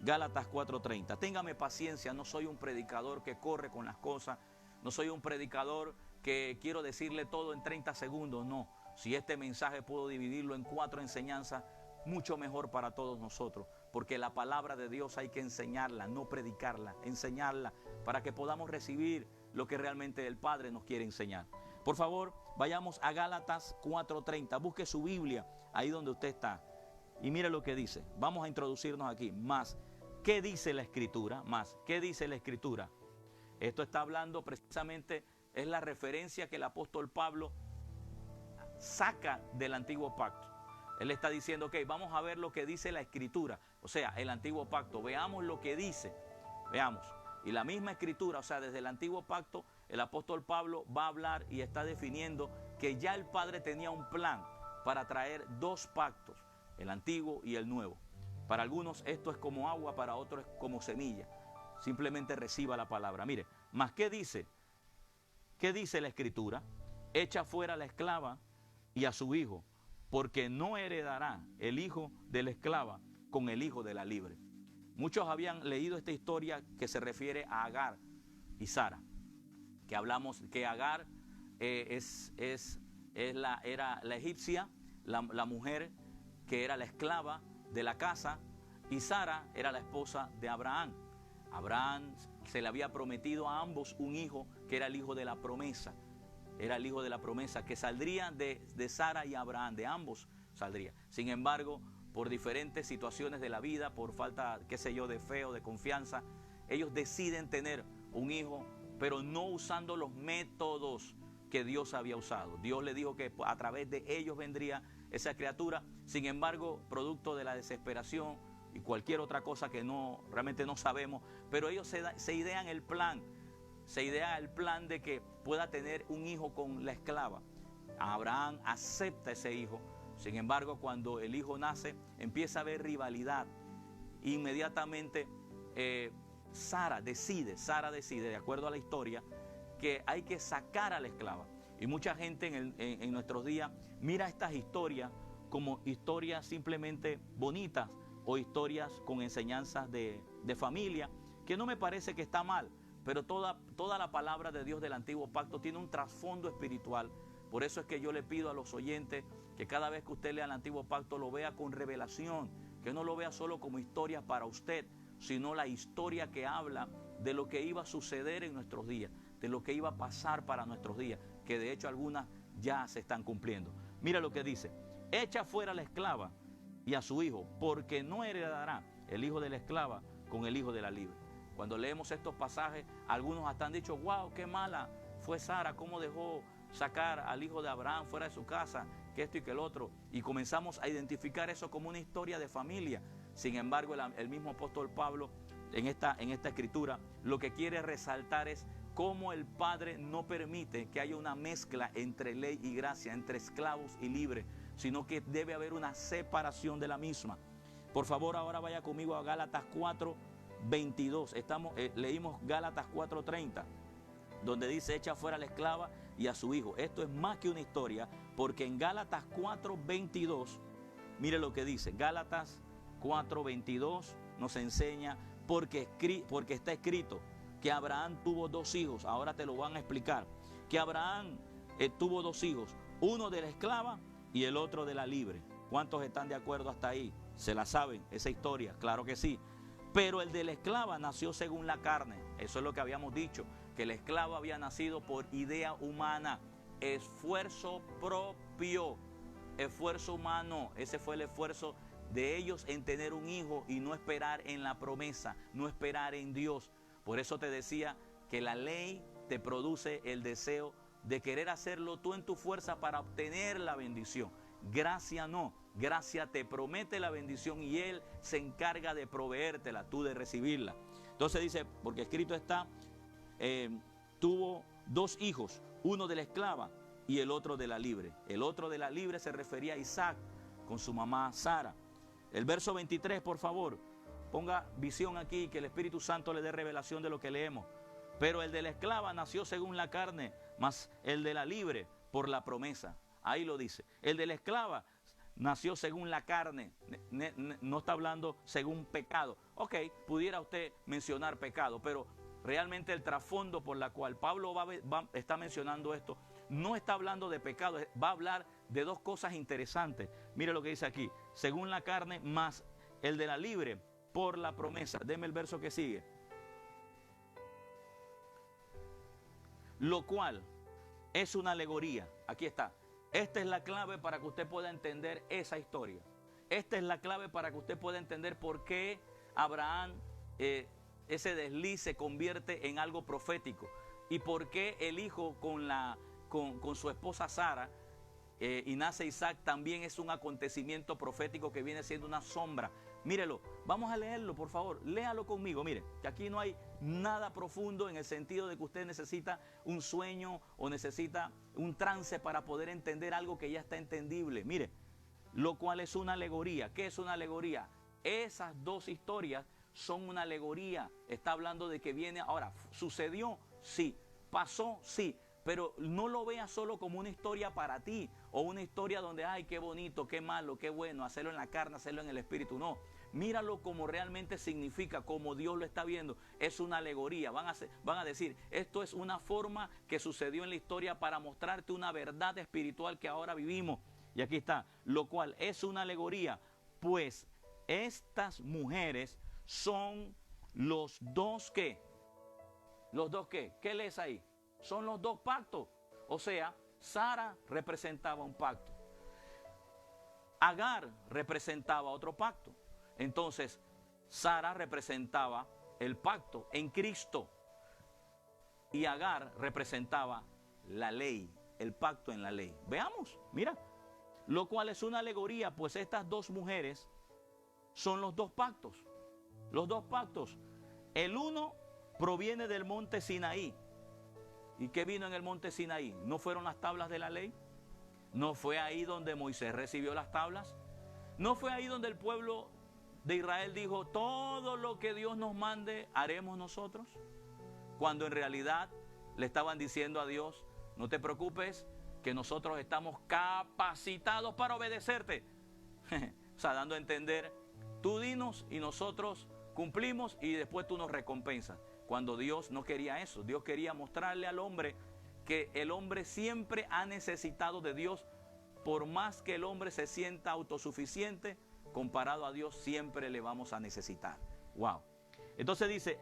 Gálatas 4:30. Téngame paciencia, no soy un predicador que corre con las cosas, no soy un predicador que quiero decirle todo en 30 segundos, no. Si este mensaje puedo dividirlo en 4 enseñanzas, mucho mejor para todos nosotros, porque la palabra de Dios hay que enseñarla, no predicarla, enseñarla, para que podamos recibir lo que realmente el Padre nos quiere enseñar. Por favor, vayamos a Gálatas 4:30, busque su Biblia ahí donde usted está, y mire lo que dice. Vamos a introducirnos aquí. Más, ¿qué dice la Escritura? Más, ¿qué dice la Escritura? Esto está hablando precisamente, es la referencia que el apóstol Pablo saca del antiguo pacto. Él está diciendo, ok, vamos a ver lo que dice la Escritura, o sea, el antiguo pacto. Veamos lo que dice, veamos. Y la misma Escritura, o sea, desde el antiguo pacto, el apóstol Pablo va a hablar y está definiendo que ya el Padre tenía un plan para traer 2 pactos, el antiguo y el nuevo. Para algunos esto es como agua, para otros es como semilla. Simplemente reciba la palabra. Mire, ¿más qué dice? ¿Qué dice la Escritura? Echa fuera a la esclava y a su hijo, porque no heredará el hijo de la esclava con el hijo de la libre. Muchos habían leído esta historia que se refiere a Agar y Sara, que hablamos que Agar era la egipcia, la mujer que era la esclava de la casa, y Sara era la esposa de Abraham. Abraham se le había prometido a ambos un hijo que era el hijo de la promesa. Era el hijo de la promesa que saldría de Sara y Abraham, de ambos saldría. Sin embargo, por diferentes situaciones de la vida, por falta, qué sé yo, de fe o de confianza, ellos deciden tener un hijo, pero no usando los métodos que Dios había usado. Dios le dijo que a través de ellos vendría esa criatura. Sin embargo, producto de la desesperación y cualquier otra cosa que realmente no sabemos, pero ellos se idean el plan. Se idea el plan de que pueda tener un hijo con la esclava. Abraham acepta ese hijo. Sin embargo, cuando el hijo nace, empieza a haber rivalidad. Inmediatamente Sara decide, de acuerdo a la historia, que hay que sacar a la esclava. Y mucha gente en nuestros días mira estas historias como historias simplemente bonitas o historias con enseñanzas de familia que no me parece que está mal, pero toda la palabra de Dios del antiguo pacto tiene un trasfondo espiritual. Por eso es que yo le pido a los oyentes que cada vez que usted lea el antiguo pacto lo vea con revelación, que no lo vea solo como historia para usted, sino la historia que habla de lo que iba a suceder en nuestros días, de lo que iba a pasar para nuestros días, que de hecho algunas ya se están cumpliendo. Mira lo que dice: echa fuera a la esclava y a su hijo, porque no heredará el hijo de la esclava con el hijo de la libre. Cuando leemos estos pasajes, algunos hasta han dicho: wow, qué mala fue Sara, cómo dejó sacar al hijo de Abraham fuera de su casa, que esto y que el otro, y comenzamos a identificar eso como una historia de familia. Sin embargo, el mismo apóstol Pablo en esta escritura lo que quiere resaltar es cómo el Padre no permite que haya una mezcla entre ley y gracia, entre esclavos y libres, sino que debe haber una separación de la misma. Por favor, ahora vaya conmigo a Gálatas 4:22. Leímos Gálatas 4:30, donde dice: echa fuera a la esclava y a su hijo. Esto es más que una historia, porque en Gálatas 4:22, mire lo que dice. Gálatas 4:22 nos enseña, porque está escrito que Abraham tuvo 2 hijos. Ahora te lo van a explicar. Que Abraham tuvo 2 hijos, uno de la esclava y el otro de la libre. ¿Cuántos están de acuerdo hasta ahí? ¿Se la saben esa historia? Claro que sí. Pero el de la esclava nació según la carne. Eso es lo que habíamos dicho, que el esclavo había nacido por idea humana, esfuerzo propio, esfuerzo humano. Ese fue el esfuerzo de ellos en tener un hijo y no esperar en la promesa, no esperar en Dios. Por eso te decía que la ley te produce el deseo de querer hacerlo tú en tu fuerza para obtener la bendición. Gracia no, gracia te promete la bendición y Él se encarga de proveértela, tú de recibirla. Entonces dice, porque escrito está, tuvo 2 hijos, uno de la esclava y el otro de la libre. El otro de la libre se refería a Isaac con su mamá Sara. El verso 23, por favor, ponga visión aquí, que el Espíritu Santo le dé revelación de lo que leemos. Pero el de la esclava nació según la carne, mas el de la libre por la promesa. Ahí lo dice. El de la esclava nació según la carne, no está hablando según pecado. Ok, pudiera usted mencionar pecado, pero realmente el trasfondo por la cual Pablo está mencionando esto, no está hablando de pecado, va a hablar de 2 cosas interesantes. Mire lo que dice aquí: según la carne, más el de la libre por la promesa. Deme el verso que sigue. Lo cual es una alegoría. Aquí está. Esta es la clave para que usted pueda entender esa historia. Esta es la clave para que usted pueda entender por qué Abraham, ese desliz se convierte en algo profético. Y por qué el hijo con su esposa Sara, y nace Isaac, también es un acontecimiento profético que viene siendo una sombra. Mírelo, vamos a leerlo, por favor, léalo conmigo. Mire, que aquí no hay nada profundo en el sentido de que usted necesita un sueño o necesita un trance para poder entender algo que ya está entendible. Mire, lo cual es una alegoría. ¿Qué es una alegoría? Esas 2 historias son una alegoría. Está hablando de que viene ahora. ¿Sucedió? Sí. ¿Pasó? Sí. Pero no lo veas solo como una historia para ti o una historia donde, ay, qué bonito, qué malo, qué bueno, hacerlo en la carne, hacerlo en el espíritu. No, míralo como realmente significa, como Dios lo está viendo. Es una alegoría. Van a decir, esto es una forma que sucedió en la historia para mostrarte una verdad espiritual que ahora vivimos. Y aquí está, lo cual es una alegoría, pues estas mujeres son los 2 ¿qué? ¿Los 2 qué? ¿Qué lees ahí? Son los 2 pactos. O sea, Sara representaba un pacto. Agar representaba otro pacto. Entonces, Sara representaba el pacto en Cristo. Y Agar representaba la ley, el pacto en la ley. Veamos, mira. Lo cual es una alegoría, pues estas 2 mujeres son los 2 pactos. Los 2 pactos. El uno proviene del monte Sinaí. ¿Y qué vino en el monte Sinaí? ¿No fueron las tablas de la ley? ¿No fue ahí donde Moisés recibió las tablas? ¿No fue ahí donde el pueblo de Israel dijo, todo lo que Dios nos mande haremos nosotros? Cuando en realidad le estaban diciendo a Dios, no te preocupes, que nosotros estamos capacitados para obedecerte. O sea, dando a entender, tú dinos y nosotros cumplimos y después tú nos recompensas. Cuando Dios no quería eso, Dios quería mostrarle al hombre que el hombre siempre ha necesitado de Dios. Por más que el hombre se sienta autosuficiente, comparado a Dios siempre le vamos a necesitar. Wow. Entonces dice,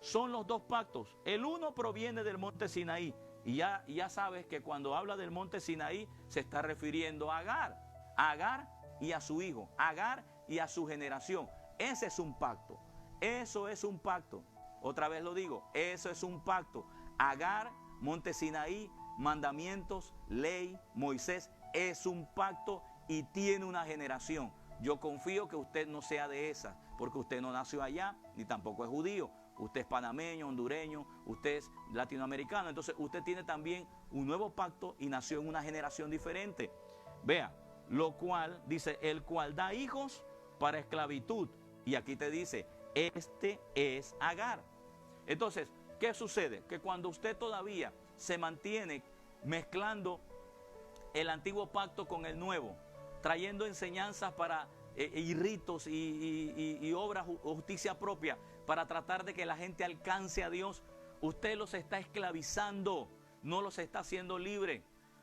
son los dos pactos. El uno proviene del monte Sinaí. Y ya sabes que cuando habla del monte Sinaí se está refiriendo a Agar. A Agar y a su hijo. A Agar y a su generación. Ese es un pacto. Eso es un pacto. Otra vez lo digo, eso es un pacto. Agar, monte Sinaí, mandamientos, ley, Moisés, es un pacto y tiene una generación. Yo confío que usted no sea de esas, porque usted no nació allá, ni tampoco es judío. Usted es panameño, hondureño, usted es latinoamericano. Entonces usted tiene también un nuevo pacto y nació en una generación diferente. Vea, lo cual dice, el cual da hijos para esclavitud. Y aquí te dice, este es Agar. Entonces, ¿qué sucede? Que cuando usted todavía se mantiene mezclando el antiguo pacto con el nuevo, trayendo enseñanzas para y ritos y obras o justicia propia para tratar de que la gente alcance a Dios, usted los está esclavizando, no los está haciendo libres,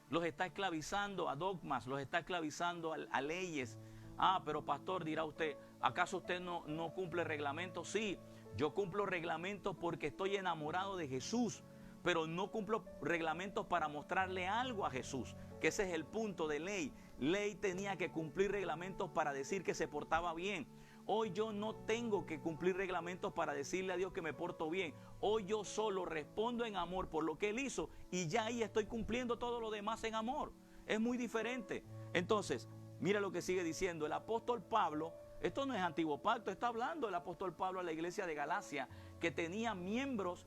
los está esclavizando a dogmas, los está esclavizando a leyes. Ah, pero pastor, dirá usted, ¿acaso usted no cumple reglamentos? Sí, yo cumplo reglamentos porque estoy enamorado de Jesús, pero no cumplo reglamentos para mostrarle algo a Jesús, que ese es el punto de ley. Ley tenía que cumplir reglamentos para decir que se portaba bien. Hoy yo no tengo que cumplir reglamentos para decirle a Dios que me porto bien. Hoy yo solo respondo en amor por lo que Él hizo y ya ahí estoy cumpliendo todo lo demás en amor. Es muy diferente. Entonces, mira lo que sigue diciendo el apóstol Pablo. Esto no es antiguo pacto, está hablando el apóstol Pablo a la iglesia de Galacia, que tenía miembros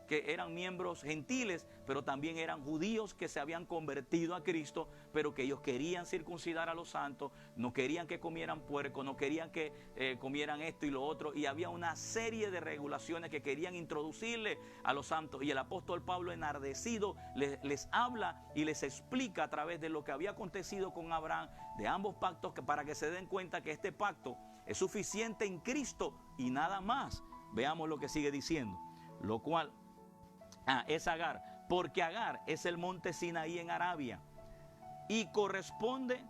que eran miembros gentiles, pero también eran judíos que se habían convertido a Cristo, pero que ellos querían circuncidar a los santos, no querían que comieran puerco, no querían que comieran esto y lo otro, y había una serie de regulaciones que querían introducirle a los santos, y el apóstol Pablo, enardecido, les habla y les explica a través de lo que había acontecido con Abraham, de ambos pactos, para que se den cuenta que este pacto es suficiente en Cristo y nada más. Veamos lo que sigue diciendo. Lo cual es Agar, porque Agar es el monte Sinaí en Arabia y corresponde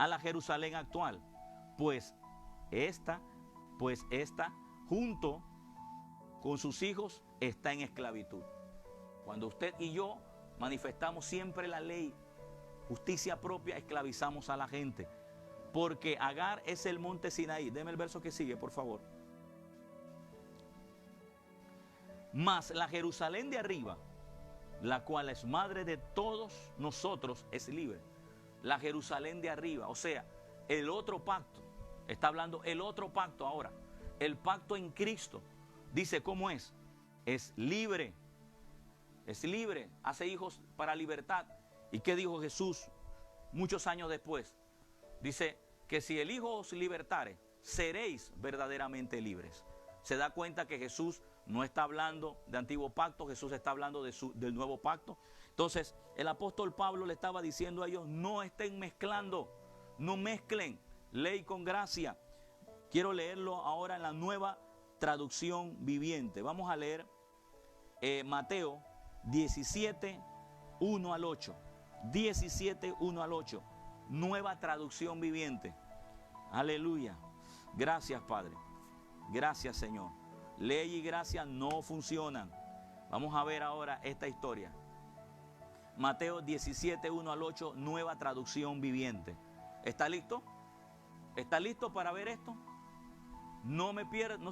a la Jerusalén actual, pues esta junto con sus hijos está en esclavitud. Cuando usted y yo manifestamos siempre la ley, justicia propia, esclavizamos a la gente, porque Agar es el monte Sinaí. Deme el verso que sigue, por favor. Mas la Jerusalén de arriba, la cual es madre de todos nosotros, es libre. La Jerusalén de arriba, o sea, el otro pacto. Está hablando el otro pacto ahora. El pacto en Cristo. Dice, ¿cómo es? Es libre. Es libre. Hace hijos para libertad. ¿Y qué dijo Jesús muchos años después? Dice que si el Hijo os libertare, seréis verdaderamente libres. Se da cuenta que Jesús no está hablando de antiguo pacto, Jesús está hablando del nuevo pacto. Entonces el apóstol Pablo le estaba diciendo a ellos, no estén mezclando, no mezclen ley con gracia. Quiero leerlo ahora en la nueva traducción viviente. Vamos a leer Mateo 17, 1 al 8. 17, 1 al 8. Nueva traducción viviente. Aleluya. Gracias, Padre. Gracias, Señor. Ley y gracia no funcionan. Vamos a ver ahora esta historia. Mateo 17, 1 al 8, nueva traducción viviente. ¿Está listo? ¿Está listo para ver esto? No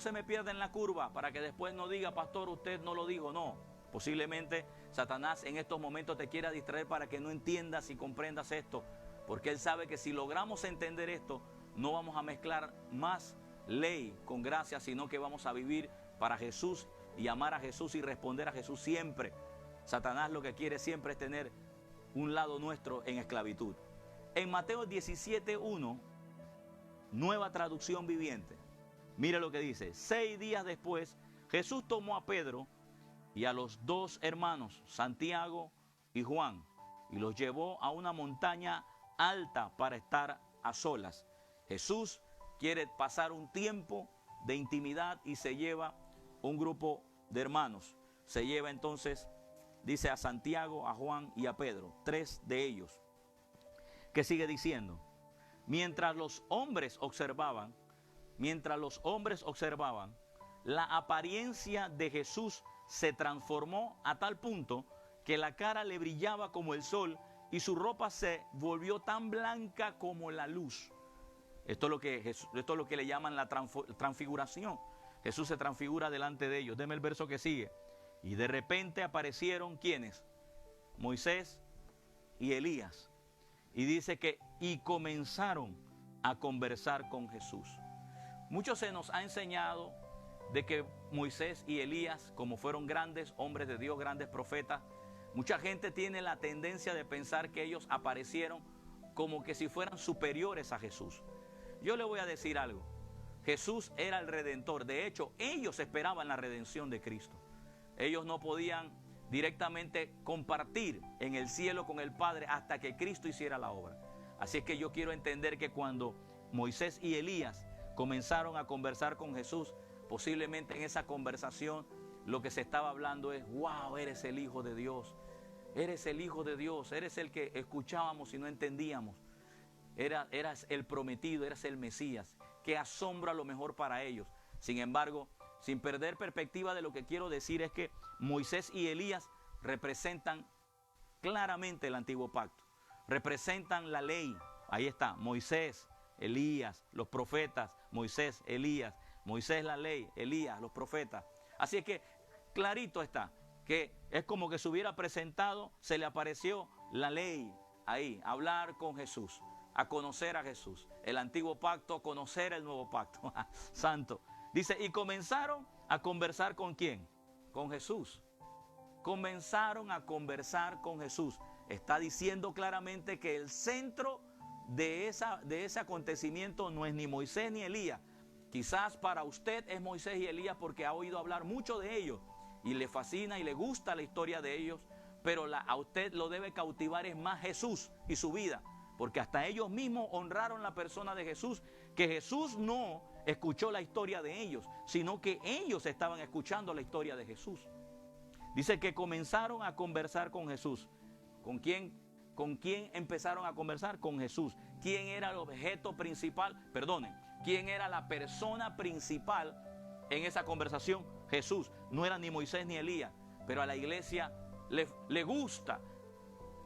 se me pierda en la curva para que después no diga, pastor, usted no lo dijo. No, posiblemente Satanás en estos momentos te quiera distraer para que no entiendas y comprendas esto, porque él sabe que si logramos entender esto, no vamos a mezclar más ley con gracia, sino que vamos a vivir para Jesús y amar a Jesús y responder a Jesús siempre. Satanás lo que quiere siempre es tener un lado nuestro en esclavitud. En Mateo 17:1, nueva traducción viviente, mire lo que dice: 6 días después, Jesús tomó a Pedro y a los 2 hermanos, Santiago y Juan, y los llevó a una montaña alta para estar a solas. Jesús quiere pasar un tiempo de intimidad y se lleva un grupo de hermanos. Se lleva entonces, dice, a Santiago, a Juan y a Pedro, 3 de ellos. ¿Qué sigue diciendo? Mientras los hombres observaban, la apariencia de Jesús se transformó a tal punto que la cara le brillaba como el sol y su ropa se volvió tan blanca como la luz. Esto es lo que le llaman la transfiguración. Jesús se transfigura delante de ellos. Deme el verso que sigue. Y de repente aparecieron, ¿quiénes? Moisés y Elías. Y dice que y comenzaron a conversar con Jesús. Mucho se nos ha enseñado de que Moisés y Elías, como fueron grandes hombres de Dios, grandes profetas, mucha gente tiene la tendencia de pensar que ellos aparecieron como que si fueran superiores a Jesús. Yo le voy a decir algo. Jesús era el Redentor. De hecho, ellos esperaban la redención de Cristo. Ellos no podían directamente compartir en el cielo con el Padre hasta que Cristo hiciera la obra. Así es que yo quiero entender que cuando Moisés y Elías comenzaron a conversar con Jesús, posiblemente en esa conversación lo que se estaba hablando es: wow, eres el Hijo de Dios, eres el Hijo de Dios, eres el que escuchábamos y no entendíamos, eras el prometido, eras el Mesías. Qué asombro a lo mejor para ellos. Sin embargo, sin perder perspectiva de lo que quiero decir es que Moisés y Elías representan claramente el antiguo pacto, representan la ley. Ahí está, Moisés, Elías, los profetas, Moisés, Elías, Moisés la ley, Elías, los profetas. Así es que clarito está, que es como que se hubiera presentado, se le apareció la ley ahí, hablar con Jesús, a conocer a Jesús, el antiguo pacto, conocer el nuevo pacto. Santo. Dice, y comenzaron a conversar ¿con quién? Con Jesús. Comenzaron a conversar con Jesús. Está diciendo claramente que el centro de ese acontecimiento no es ni Moisés ni Elías. Quizás para usted es Moisés y Elías porque ha oído hablar mucho de ellos y le fascina y le gusta la historia de ellos, pero a usted lo debe cautivar es más Jesús y su vida, porque hasta ellos mismos honraron la persona de Jesús, que Jesús no escuchó la historia de ellos, sino que ellos estaban escuchando la historia de Jesús. Dice que comenzaron a conversar con Jesús. ¿Con quién empezaron a conversar? Con Jesús. ¿Quién era el objeto principal? Perdonen, ¿quién era la persona principal en esa conversación? Jesús. No era ni Moisés ni Elías, pero a la iglesia le gusta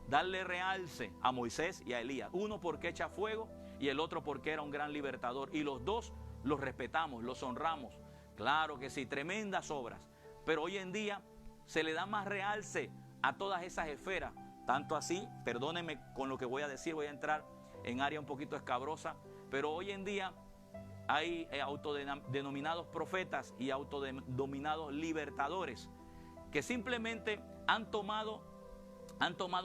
darle realce a Moisés y a Elías. Uno porque echa fuego y el otro porque era un gran libertador. Y los dos los respetamos, los honramos. Claro que sí, tremendas obras. Pero hoy en día se le da más realce a todas esas esferas. Tanto así, perdónenme con lo que voy a decir, voy a entrar en área un poquito escabrosa, pero hoy en día hay autodenominados profetas y autodenominados libertadores que simplemente han tomado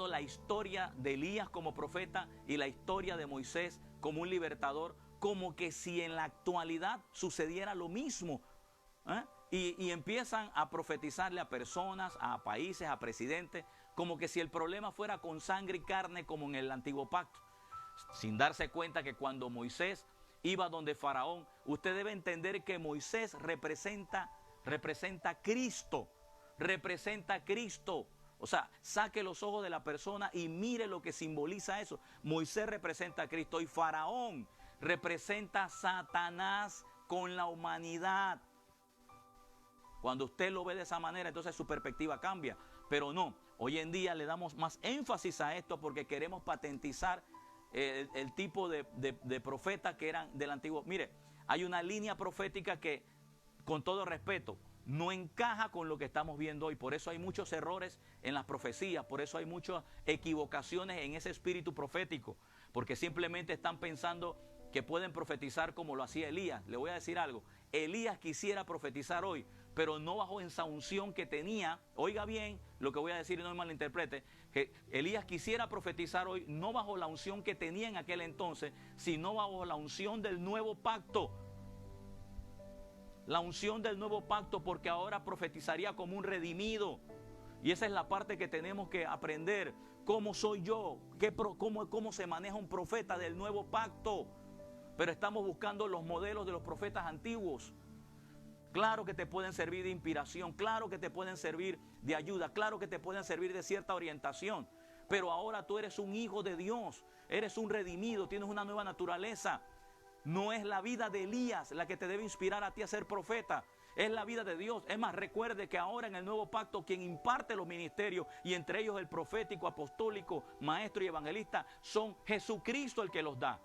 la historia de Elías como profeta y la historia de Moisés como un libertador, como que si en la actualidad sucediera lo mismo, y empiezan a profetizarle a personas, a países, a presidentes, como que si el problema fuera con sangre y carne como en el antiguo pacto, sin darse cuenta que cuando Moisés iba donde Faraón, usted debe entender que Moisés representa a Cristo, O sea, saque los ojos de la persona y mire lo que simboliza eso. Moisés representa a Cristo y Faraón representa a Satanás con la humanidad. Cuando usted lo ve de esa manera, entonces su perspectiva cambia. Pero no, hoy en día le damos más énfasis a esto porque queremos patentizar el tipo de profetas que eran del antiguo. Mire, hay una línea profética que, con todo respeto, no encaja con lo que estamos viendo hoy. Por eso hay muchos errores en las profecías, por eso hay muchas equivocaciones en ese espíritu profético, porque simplemente están pensando que pueden profetizar como lo hacía Elías. Le voy a decir algo, Elías quisiera profetizar hoy, pero no bajo esa unción que tenía. Oiga bien lo que voy a decir y no me malinterprete. Que Elías quisiera profetizar hoy no bajo la unción que tenía en aquel entonces, sino bajo la unción del nuevo pacto. La unción del nuevo pacto, porque ahora profetizaría como un redimido. Y esa es la parte que tenemos que aprender. ¿Cómo soy yo? ¿Cómo se maneja un profeta del nuevo pacto? Pero estamos buscando los modelos de los profetas antiguos. claro que te pueden servir de inspiración, claro que te pueden servir de ayuda, claro que te pueden servir de cierta orientación. Pero ahora tú eres un hijo de Dios, eres un redimido, tienes una nueva naturaleza. No es la vida de Elías la que te debe inspirar a ti a ser profeta, es la vida de Dios. Es más, recuerde que ahora en el nuevo pacto quien imparte los ministerios, y entre ellos el profético, apostólico, maestro y evangelista, son Jesucristo el que los da.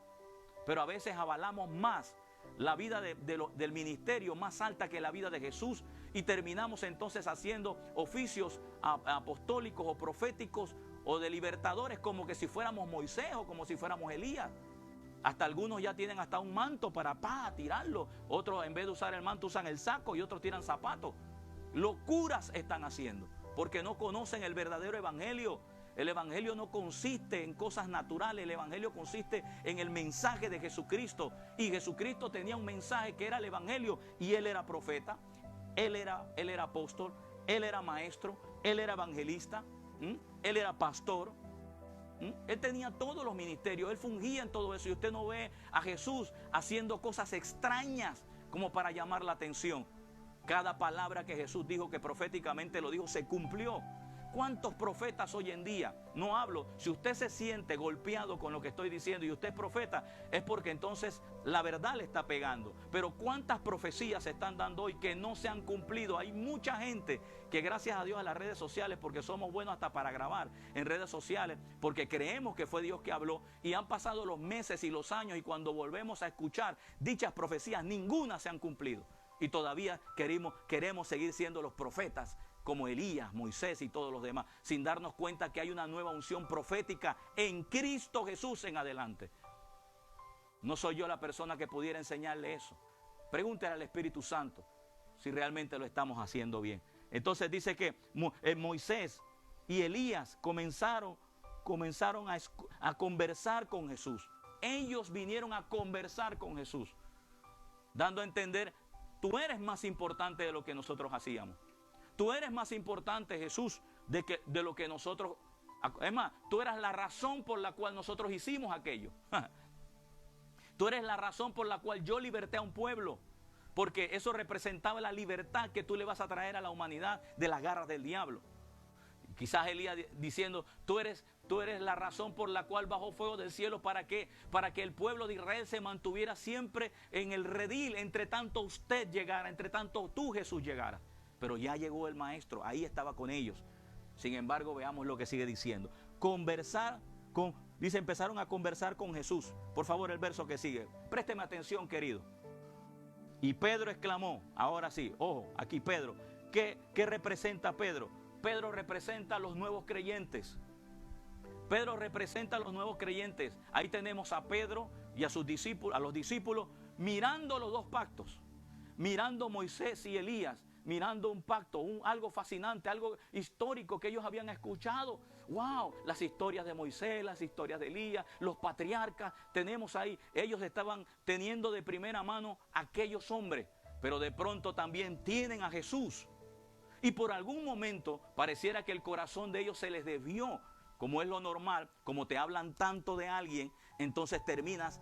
Pero a veces avalamos más la vida del ministerio más alta que la vida de Jesús, y terminamos entonces haciendo oficios apostólicos o proféticos o de libertadores como que si fuéramos Moisés o como si fuéramos Elías. Hasta algunos ya tienen hasta un manto para tirarlo. Otros en vez de usar el manto usan el saco y otros tiran zapatos. Locuras están haciendo porque no conocen el verdadero evangelio. El evangelio no consiste en cosas naturales, el evangelio consiste en el mensaje de Jesucristo. Y Jesucristo tenía un mensaje que era el evangelio, y Él era profeta, Él era apóstol, Él era maestro, Él era evangelista, Él era pastor. Él tenía todos los ministerios, Él fungía en todo eso, y usted no ve a Jesús haciendo cosas extrañas como para llamar la atención. Cada palabra que Jesús dijo, que proféticamente lo dijo, se cumplió. ¿Cuántos profetas hoy en día? No hablo, si usted se siente golpeado con lo que estoy diciendo y usted es profeta, es porque entonces la verdad le está pegando. Pero ¿cuántas profecías se están dando hoy que no se han cumplido? Hay mucha gente que, gracias a Dios, a las redes sociales, porque somos buenos hasta para grabar en redes sociales, porque creemos que fue Dios que habló, y han pasado los meses y los años, y cuando volvemos a escuchar dichas profecías, ninguna se han cumplido. Y todavía queremos seguir siendo los profetas como Elías, Moisés y todos los demás, sin darnos cuenta que hay una nueva unción profética en Cristo Jesús en adelante. No soy yo la persona que pudiera enseñarle eso. Pregúntele al Espíritu Santo si realmente lo estamos haciendo bien. Entonces dice que Moisés y Elías comenzaron a conversar con Jesús. Ellos vinieron a conversar con Jesús, dando a entender: tú eres más importante de lo que nosotros hacíamos. Tú eres más importante, Jesús, de lo que nosotros... Es más, tú eras la razón por la cual nosotros hicimos aquello. Tú eres la razón por la cual yo liberté a un pueblo, porque eso representaba la libertad que tú le vas a traer a la humanidad de las garras del diablo. Quizás Elías diciendo: tú eres la razón por la cual bajó fuego del cielo, para que el pueblo de Israel se mantuviera siempre en el redil, entre tanto usted llegara, entre tanto tú, Jesús, llegara. Pero ya llegó el maestro, ahí estaba con ellos. Sin embargo, veamos lo que sigue diciendo. Dice, empezaron a conversar con Jesús. Por favor, el verso que sigue. Présteme atención, querido. Y Pedro exclamó, ahora sí, ojo, aquí Pedro. ¿Qué representa Pedro? Pedro representa a los nuevos creyentes. Pedro representa a los nuevos creyentes. Ahí tenemos a Pedro y a sus discípulos, a los discípulos, mirando los dos pactos. Mirando Moisés y Elías, mirando un pacto, algo fascinante, algo histórico que ellos habían escuchado. ¡Wow! Las historias de Moisés, las historias de Elías, los patriarcas, tenemos ahí. Ellos estaban teniendo de primera mano a aquellos hombres, pero de pronto también tienen a Jesús. Y por algún momento pareciera que el corazón de ellos se les desvió, como es lo normal. Como te hablan tanto de alguien, entonces terminas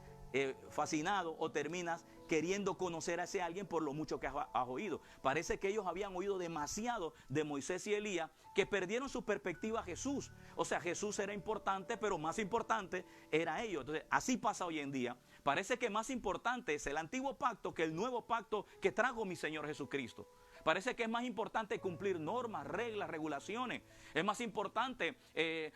fascinado o terminas queriendo conocer a ese alguien por lo mucho que has oído. Parece que ellos habían oído demasiado de Moisés y Elías, que perdieron su perspectiva a Jesús. O sea, Jesús era importante, pero más importante era ellos. Entonces, así pasa hoy en día. Parece que más importante es el antiguo pacto que el nuevo pacto que trajo mi Señor Jesucristo. Parece que es más importante cumplir normas, reglas, regulaciones. Es más importante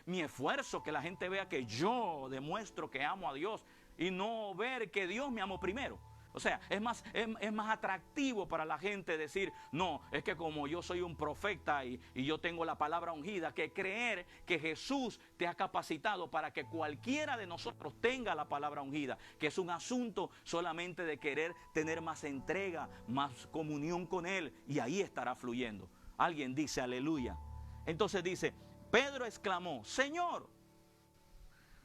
mi esfuerzo, que la gente vea que yo demuestro que amo a Dios, y no ver que Dios me amó primero. O sea, es más atractivo para la gente decir: no, es que como yo soy un profeta y yo tengo la palabra ungida, que creer que Jesús te ha capacitado para que cualquiera de nosotros tenga la palabra ungida, que es un asunto solamente de querer tener más entrega, más comunión con Él, y ahí estará fluyendo. Alguien dice aleluya. Entonces dice, Pedro exclamó: Señor.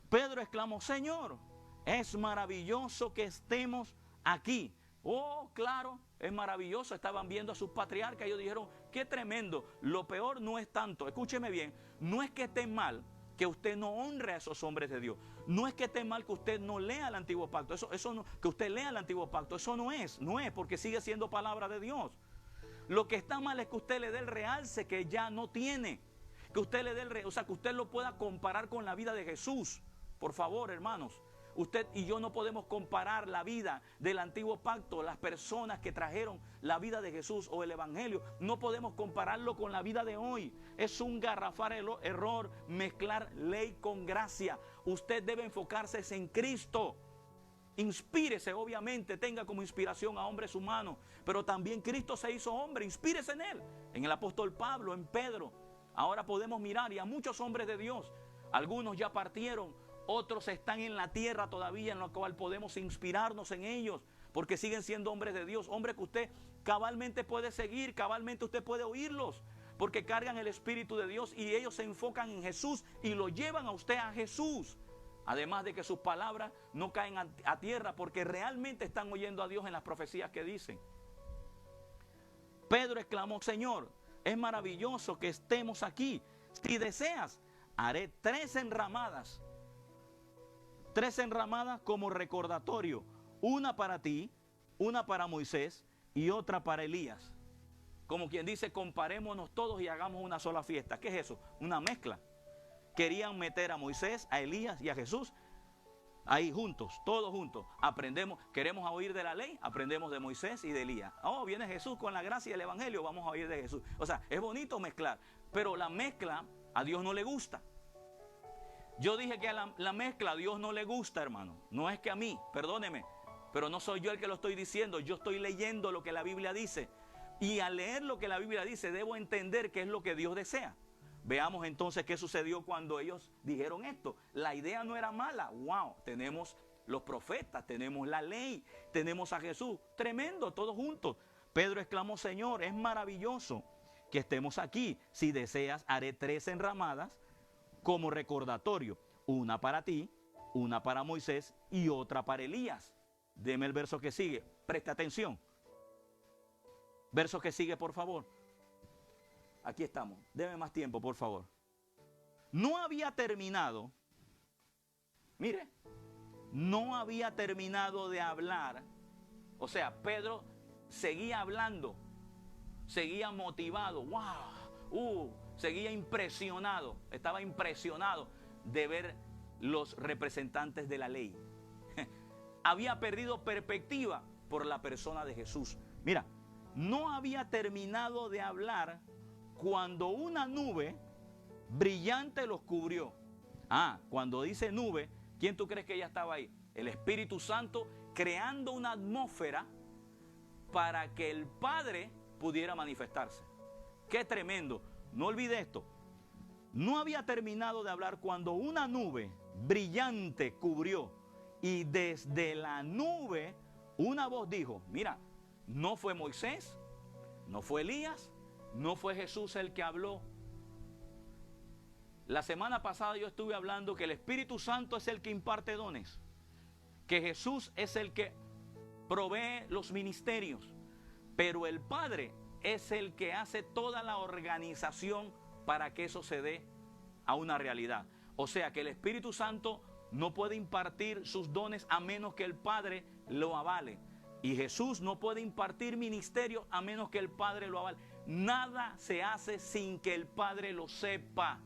Pedro exclamó: Señor, es maravilloso que estemos aquí. Oh, claro, es maravilloso. Estaban viendo a sus patriarcas y ellos dijeron: qué tremendo. Lo peor no es tanto, escúcheme bien, no es que esté mal que usted no honre a esos hombres de Dios. No es que esté mal que usted no lea el antiguo pacto. Eso no, que usted lea el antiguo pacto, eso no es porque sigue siendo palabra de Dios. Lo que está mal es que usted le dé el realce que ya no tiene. Que usted le dé que usted lo pueda comparar con la vida de Jesús. Por favor, hermanos. Usted y yo no podemos comparar la vida del antiguo pacto, las personas que trajeron la vida de Jesús o el evangelio. No podemos compararlo con la vida de hoy. Es un garrafal error mezclar ley con gracia. Usted debe enfocarse en Cristo. Inspírese, obviamente, tenga como inspiración a hombres humanos, pero también Cristo se hizo hombre, inspírese en Él, en el apóstol Pablo, en Pedro. Ahora podemos mirar y a muchos hombres de Dios, algunos ya partieron, otros están en la tierra todavía, en lo cual podemos inspirarnos en ellos, porque siguen siendo hombres de Dios, hombres que usted cabalmente puede seguir, cabalmente usted puede oírlos, porque cargan el Espíritu de Dios y ellos se enfocan en Jesús y lo llevan a usted a Jesús. Además de que sus palabras no caen a tierra porque realmente están oyendo a Dios en las profecías que dicen. Pedro exclamó: Señor, es maravilloso que estemos aquí. Si deseas, haré 3 enramadas. 3 enramadas como recordatorio. Una para ti, una para Moisés y otra para Elías. Como quien dice, comparémonos todos y hagamos una sola fiesta. ¿Qué es eso? Una mezcla. Querían meter a Moisés, a Elías y a Jesús ahí juntos, todos juntos. Aprendemos, queremos oír de la ley, aprendemos de Moisés y de Elías. Oh, viene Jesús con la gracia y el evangelio, vamos a oír de Jesús. O sea, es bonito mezclar, pero la mezcla a Dios no le gusta. Yo dije que a la mezcla a Dios no le gusta, hermano. No es que a mí, perdóneme, pero no soy yo el que lo estoy diciendo. Yo estoy leyendo lo que la Biblia dice. Y al leer lo que la Biblia dice, debo entender qué es lo que Dios desea. Veamos entonces qué sucedió cuando ellos dijeron esto. La idea no era mala. Wow, tenemos los profetas, tenemos la ley, tenemos a Jesús. Tremendo, todos juntos. Pedro exclamó: Señor, es maravilloso que estemos aquí. Si deseas, haré 3 enramadas como recordatorio. Una para ti, una para Moisés y otra para Elías. Deme el verso que sigue. Preste atención. Verso que sigue, por favor. Aquí estamos. Deme más tiempo, por favor. No había terminado. Mire. No había terminado de hablar. O sea, Pedro seguía hablando. Seguía motivado. ¡Wow! Seguía impresionado. Estaba impresionado de ver los representantes de la ley. Había perdido perspectiva por la persona de Jesús. Mira, no había terminado de hablar cuando una nube brillante los cubrió. Cuando dice nube, ¿quién tú crees que ya estaba ahí? El Espíritu Santo creando una atmósfera para que el Padre pudiera manifestarse. ¡Qué tremendo! No olvide esto. No había terminado de hablar cuando una nube brillante cubrió y desde la nube una voz dijo: mira, no fue Moisés, no fue Elías, no fue Jesús el que habló. La semana pasada yo estuve hablando que el Espíritu Santo es el que imparte dones, que Jesús es el que provee los ministerios, pero el Padre es el que hace toda la organización para que eso se dé a una realidad. O sea que el Espíritu Santo no puede impartir sus dones a menos que el Padre lo avale. Y Jesús no puede impartir ministerio a menos que el Padre lo avale. Nada se hace sin que el Padre lo sepa.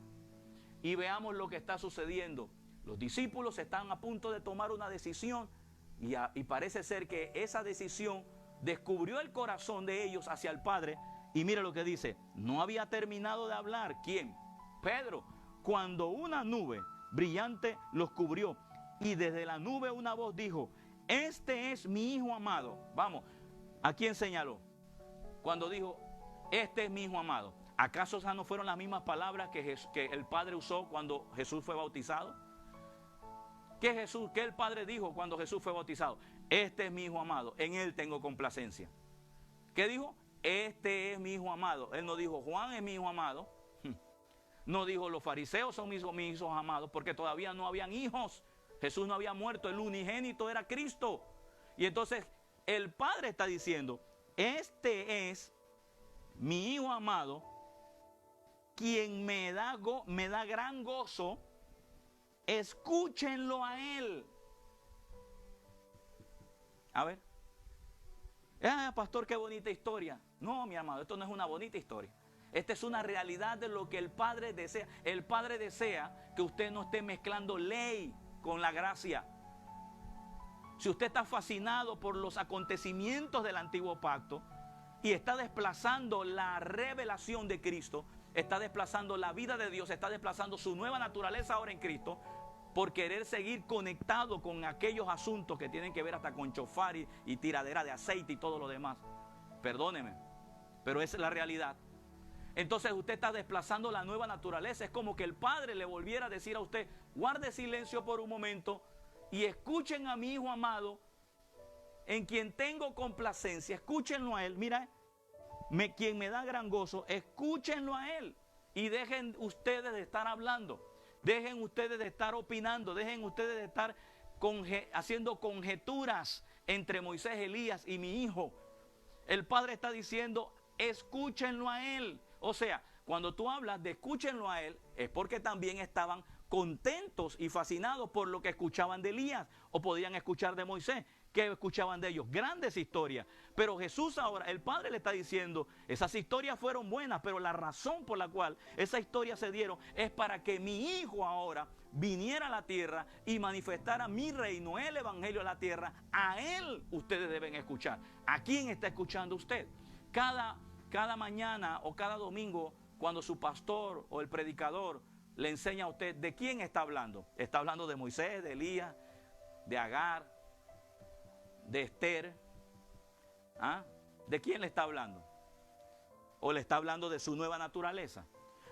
Y veamos lo que está sucediendo. Los discípulos están a punto de tomar una decisión y parece ser que esa decisión descubrió el corazón de ellos hacia el Padre. Y mira lo que dice: no había terminado de hablar. ¿Quién? Pedro. Cuando una nube brillante los cubrió y desde la nube una voz dijo: este es mi Hijo amado. Vamos, ¿a quién señaló? Cuando dijo: este es mi Hijo amado. ¿Acaso esas no fueron las mismas palabras que el Padre usó cuando Jesús fue bautizado? ¿Qué el Padre dijo cuando Jesús fue bautizado? Este es mi Hijo amado, en Él tengo complacencia. ¿Qué dijo? Este es mi Hijo amado. Él no dijo: Juan es mi Hijo amado. No dijo: los fariseos son mis hijos amados, porque todavía no habían hijos. Jesús no había muerto, el unigénito era Cristo. Y entonces el Padre está diciendo: este es mi Hijo amado, quien me da gran gozo. Escúchenlo a Él. A ver, Pastor, qué bonita historia. No, mi amado, esto no es una bonita historia. Esta es una realidad de lo que el Padre desea. El Padre desea que usted no esté mezclando ley con la gracia. Si usted está fascinado por los acontecimientos del antiguo pacto y está desplazando la revelación de Cristo, está desplazando la vida de Dios, está desplazando su nueva naturaleza ahora en Cristo, por querer seguir conectado con aquellos asuntos que tienen que ver hasta con chofar y tiradera de aceite y todo lo demás. Perdóneme, pero esa es la realidad. Entonces usted está desplazando la nueva naturaleza. Es como que el Padre le volviera a decir a usted: guarde silencio por un momento y escuchen a mi Hijo amado, en quien tengo complacencia. Escúchenlo a Él. Mira, quien me da gran gozo, escúchenlo a Él. Y dejen ustedes de estar hablando. Dejen ustedes de estar opinando. Dejen ustedes de estar haciendo conjeturas entre Moisés, Elías y mi hijo. El Padre está diciendo: escúchenlo a Él. O sea, cuando tú hablas de escúchenlo a Él, es porque también estaban contentos y fascinados por lo que escuchaban de Elías, o podían escuchar de Moisés. ¿Qué escuchaban de ellos? Grandes historias. Pero Jesús ahora, el Padre le está diciendo: esas historias fueron buenas, pero la razón por la cual esas historias se dieron es para que mi Hijo ahora viniera a la tierra y manifestara mi reino, el evangelio a la tierra. A Él ustedes deben escuchar. ¿A quién está escuchando usted? Cada mañana o cada domingo, cuando su pastor o el predicador le enseña a usted, ¿de quién está hablando? Está hablando de Moisés, de Elías, de Agar, de Esther. ¿De quién le está hablando? ¿O le está hablando de su nueva naturaleza?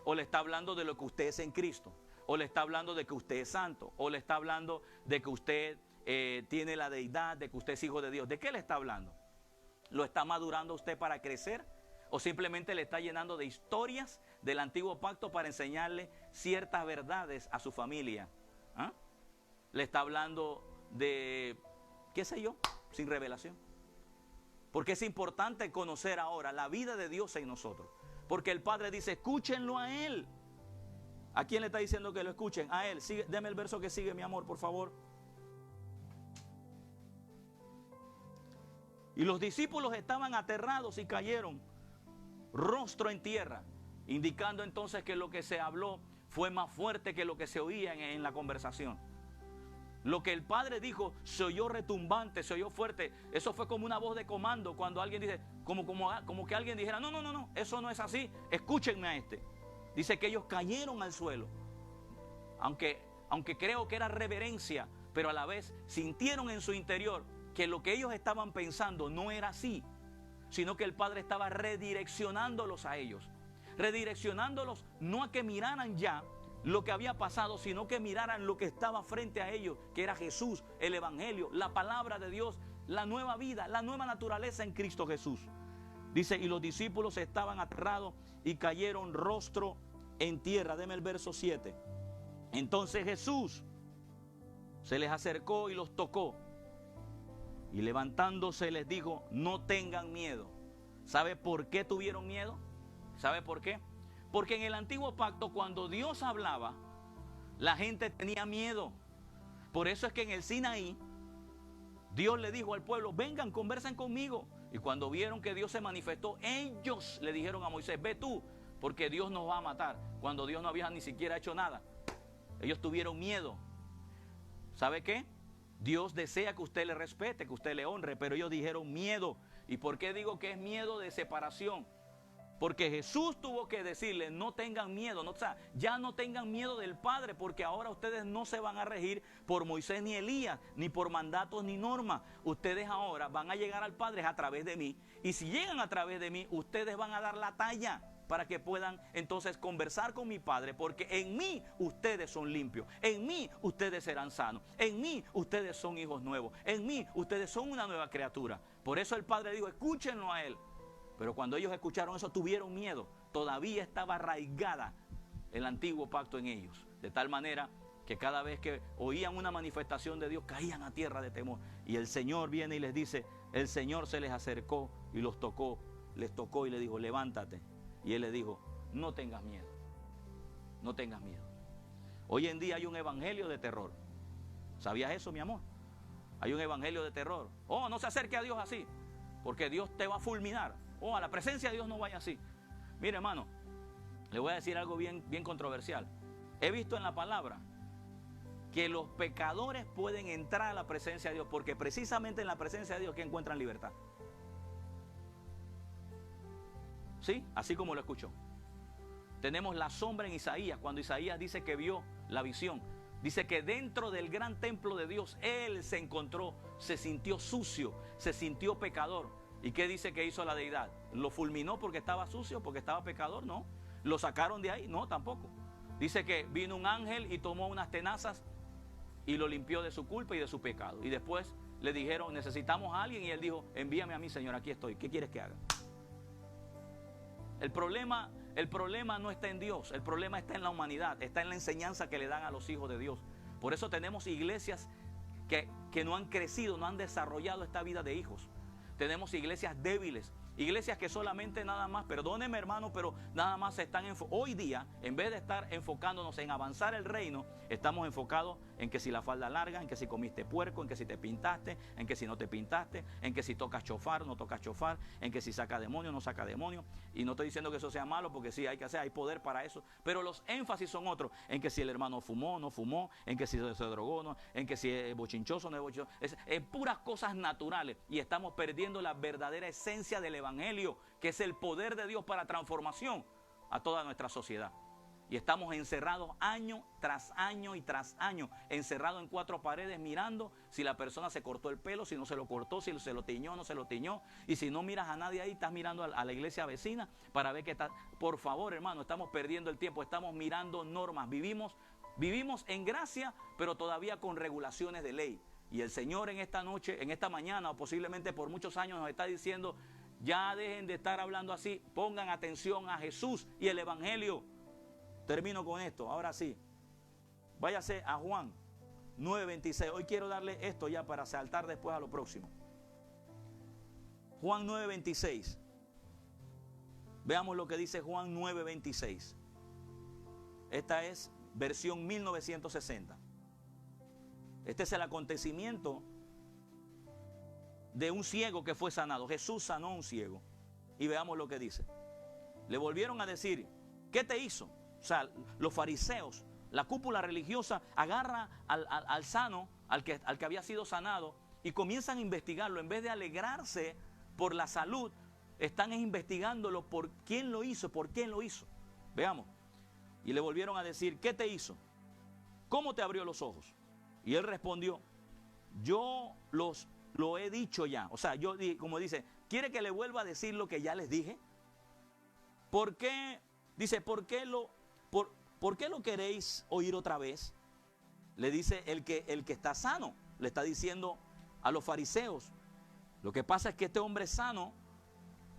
¿O le está hablando de lo que usted es en Cristo? ¿O le está hablando de que usted es santo? ¿O le está hablando de que usted tiene la deidad, de que usted es hijo de Dios? ¿De qué le está hablando? ¿Lo está madurando usted para crecer? ¿O simplemente le está llenando de historias del antiguo pacto para enseñarle ciertas verdades a su familia? ¿Le está hablando de, qué sé yo, sin revelación? Porque es importante conocer ahora la vida de Dios en nosotros. Porque el Padre dice: escúchenlo a Él. ¿A quién le está diciendo que lo escuchen? A Él. Deme el verso que sigue, mi amor, por favor. Y los discípulos estaban aterrados y cayeron rostro en tierra, indicando entonces que lo que se habló fue más fuerte que lo que se oía en la conversación. Lo que el Padre dijo se oyó retumbante, se oyó fuerte. Eso fue como una voz de comando cuando alguien dice, como que alguien dijera: no, eso no es así, escúchenme a este. Dice que ellos cayeron al suelo, aunque creo que era reverencia, pero a la vez sintieron en su interior que lo que ellos estaban pensando no era así, sino que el Padre estaba redireccionándolos a ellos. Redireccionándolos no a que miraran ya lo que había pasado, sino que miraran lo que estaba frente a ellos, que era Jesús, el evangelio, la palabra de Dios, la nueva vida, la nueva naturaleza en Cristo Jesús. Dice: y los discípulos estaban aterrados y cayeron rostro en tierra. Deme el verso 7. Entonces Jesús se les acercó y los tocó, y levantándose les dijo: no tengan miedo. ¿Sabe por qué tuvieron miedo? ¿Sabe por qué? Porque en el antiguo pacto, cuando Dios hablaba, la gente tenía miedo. Por eso es que en el Sinaí, Dios le dijo al pueblo: vengan, conversen conmigo. Y cuando vieron que Dios se manifestó, ellos le dijeron a Moisés: ve tú, porque Dios nos va a matar. Cuando Dios no había ni siquiera hecho nada. Ellos tuvieron miedo. ¿Sabe qué? Dios desea que usted le respete, que usted le honre, pero ellos dijeron miedo. ¿Y por qué digo que es miedo de separación? Porque Jesús tuvo que decirle: no tengan miedo, ya no tengan miedo del Padre, porque ahora ustedes no se van a regir por Moisés ni Elías, ni por mandatos ni normas. Ustedes ahora van a llegar al Padre a través de mí, y si llegan a través de mí, ustedes van a dar la talla para que puedan entonces conversar con mi Padre, porque en mí ustedes son limpios, en mí ustedes serán sanos, en mí ustedes son hijos nuevos, en mí ustedes son una nueva criatura. Por eso el Padre dijo: escúchenlo a Él. Pero cuando ellos escucharon eso, tuvieron miedo. Todavía estaba arraigada el antiguo pacto en ellos, de tal manera que cada vez que oían una manifestación de Dios, caían a tierra de temor. Y el Señor viene y les dice: el Señor se les acercó y los tocó, les tocó y les dijo: levántate. Y Él les dijo: no tengas miedo, no tengas miedo. Hoy en día hay un evangelio de terror. ¿Sabías eso, mi amor? Hay un evangelio de terror. Oh, no se acerque a Dios así. porque Dios te va a fulminar. O a la presencia de Dios no vaya así. Mire, hermano, le voy a decir algo bien controversial. He visto en la palabra que los pecadores pueden entrar a la presencia de Dios, porque precisamente en la presencia de Dios que encuentran libertad. ¿Sí? Así como lo escuchó. Tenemos la sombra en Isaías, cuando Isaías dice que vio la visión. Dice que dentro del gran templo de Dios, él se encontró, se sintió sucio, se sintió pecador. ¿Y qué dice que hizo la deidad? ¿Lo fulminó porque estaba sucio, porque estaba pecador? No. ¿Lo sacaron de ahí? No, tampoco. Dice que vino un ángel y tomó unas tenazas y lo limpió de su culpa y de su pecado. Y después le dijeron, necesitamos a alguien, y él dijo, envíame a mí, Señor, aquí estoy. ¿Qué quieres que haga? El problema no está en Dios, el problema está en la humanidad, está en la enseñanza que le dan a los hijos de Dios. Por eso tenemos iglesias que no han crecido, no han desarrollado esta vida de hijos. Tenemos iglesias débiles, iglesias que solamente nada más, perdóneme hermano, pero nada más se están hoy día, en vez de estar enfocándonos en avanzar el reino, estamos enfocados en que si la falda larga, en que si comiste puerco, en que si te pintaste, en que si no te pintaste, en que si tocas chofar, no tocas chofar, en que si saca demonio, no saca demonio. Y no estoy diciendo que eso sea malo, porque sí hay que hacer, hay poder para eso, pero los énfasis son otros, en que si el hermano fumó, no fumó, en que si se drogó, no, en que si es bochinchoso, no es bochinchoso, es puras cosas naturales, y estamos perdiendo la verdadera esencia del evangelio, que es el poder de Dios para transformación a toda nuestra sociedad. Y estamos encerrados año tras año y tras año, encerrados en cuatro paredes mirando si la persona se cortó el pelo, si no se lo cortó, si se lo tiñó, no se lo tiñó. Y si no miras a nadie ahí, estás mirando a la iglesia vecina para ver qué está. Por favor, hermano, estamos perdiendo el tiempo, estamos mirando normas, vivimos en gracia, pero todavía con regulaciones de ley. Y el Señor en esta noche, en esta mañana, o posiblemente por muchos años, nos está diciendo, ya dejen de estar hablando así, pongan atención a Jesús y el evangelio. Termino con esto, ahora sí. Váyase a Juan 9:26. Hoy quiero darle esto ya para saltar después a lo próximo. Juan 9:26. Veamos lo que dice Juan 9:26. Esta es versión 1960. Este es el acontecimiento de un ciego que fue sanado. Jesús sanó a un ciego. Y veamos lo que dice. Le volvieron a decir, ¿qué te hizo? O sea, los fariseos, la cúpula religiosa, agarra al sano, al que había sido sanado, y comienzan a investigarlo. En vez de alegrarse por la salud, están investigándolo por quién lo hizo, por quién lo hizo. Veamos. Y le volvieron a decir, ¿qué te hizo? ¿Cómo te abrió los ojos? Y él respondió, yo lo he dicho ya. O sea, yo, como dice, ¿quiere que le vuelva a decir lo que ya les dije? ¿Por qué? Dice, ¿por qué lo queréis oír otra vez? Le dice el que está sano, le está diciendo a los fariseos. Lo que pasa es que este hombre sano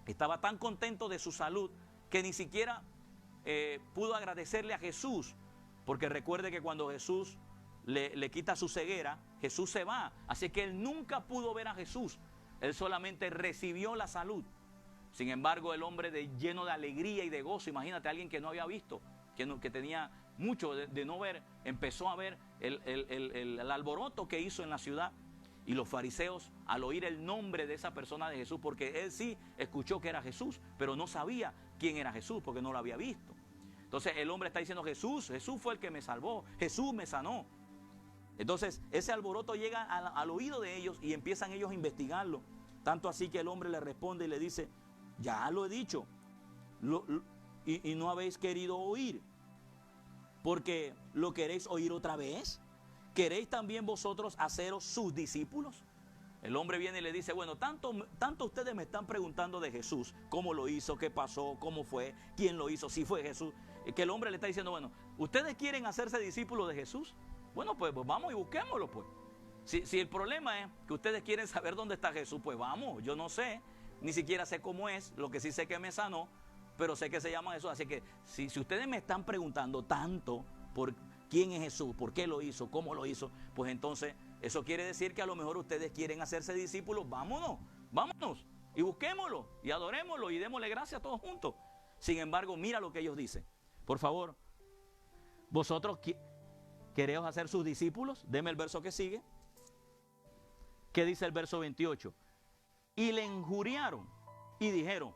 estaba tan contento de su salud que ni siquiera pudo agradecerle a Jesús, porque recuerde que cuando Jesús le quita su ceguera, Jesús se va, así que él nunca pudo ver a Jesús, él solamente recibió la salud. Sin embargo, el hombre lleno de alegría y de gozo, imagínate a alguien que no había visto, que tenía mucho de no ver, empezó a ver el alboroto que hizo en la ciudad. Y los fariseos, al oír el nombre de esa persona de Jesús, porque él sí escuchó que era Jesús, pero no sabía quién era Jesús porque no lo había visto. Entonces el hombre está diciendo, Jesús fue el que me salvó, Jesús me sanó. Entonces ese alboroto llega al oído de ellos y empiezan ellos a investigarlo. Tanto así que el hombre le responde y le dice, ya lo he dicho y no habéis querido oír, porque lo queréis oír otra vez. ¿Queréis también vosotros haceros sus discípulos? El hombre viene y le dice, bueno, tanto ustedes me están preguntando de Jesús, cómo lo hizo, qué pasó, cómo fue, quién lo hizo, si fue Jesús, que el hombre le está diciendo, bueno, ¿ustedes quieren hacerse discípulos de Jesús? Bueno, pues vamos y busquémoslo, pues. Si el problema es que ustedes quieren saber dónde está Jesús, pues vamos, yo no sé, ni siquiera sé cómo es, lo que sí sé que me sanó, pero sé que se llama Jesús. Así que si ustedes me están preguntando tanto por quién es Jesús, por qué lo hizo, cómo lo hizo, pues entonces eso quiere decir que a lo mejor ustedes quieren hacerse discípulos. Vámonos y busquémoslo y adorémoslo y démosle gracias a todos juntos. Sin embargo, mira lo que ellos dicen. Por favor, vosotros queréis hacer sus discípulos. Deme el verso que sigue. ¿Qué dice el verso 28? y le injuriaron y dijeron,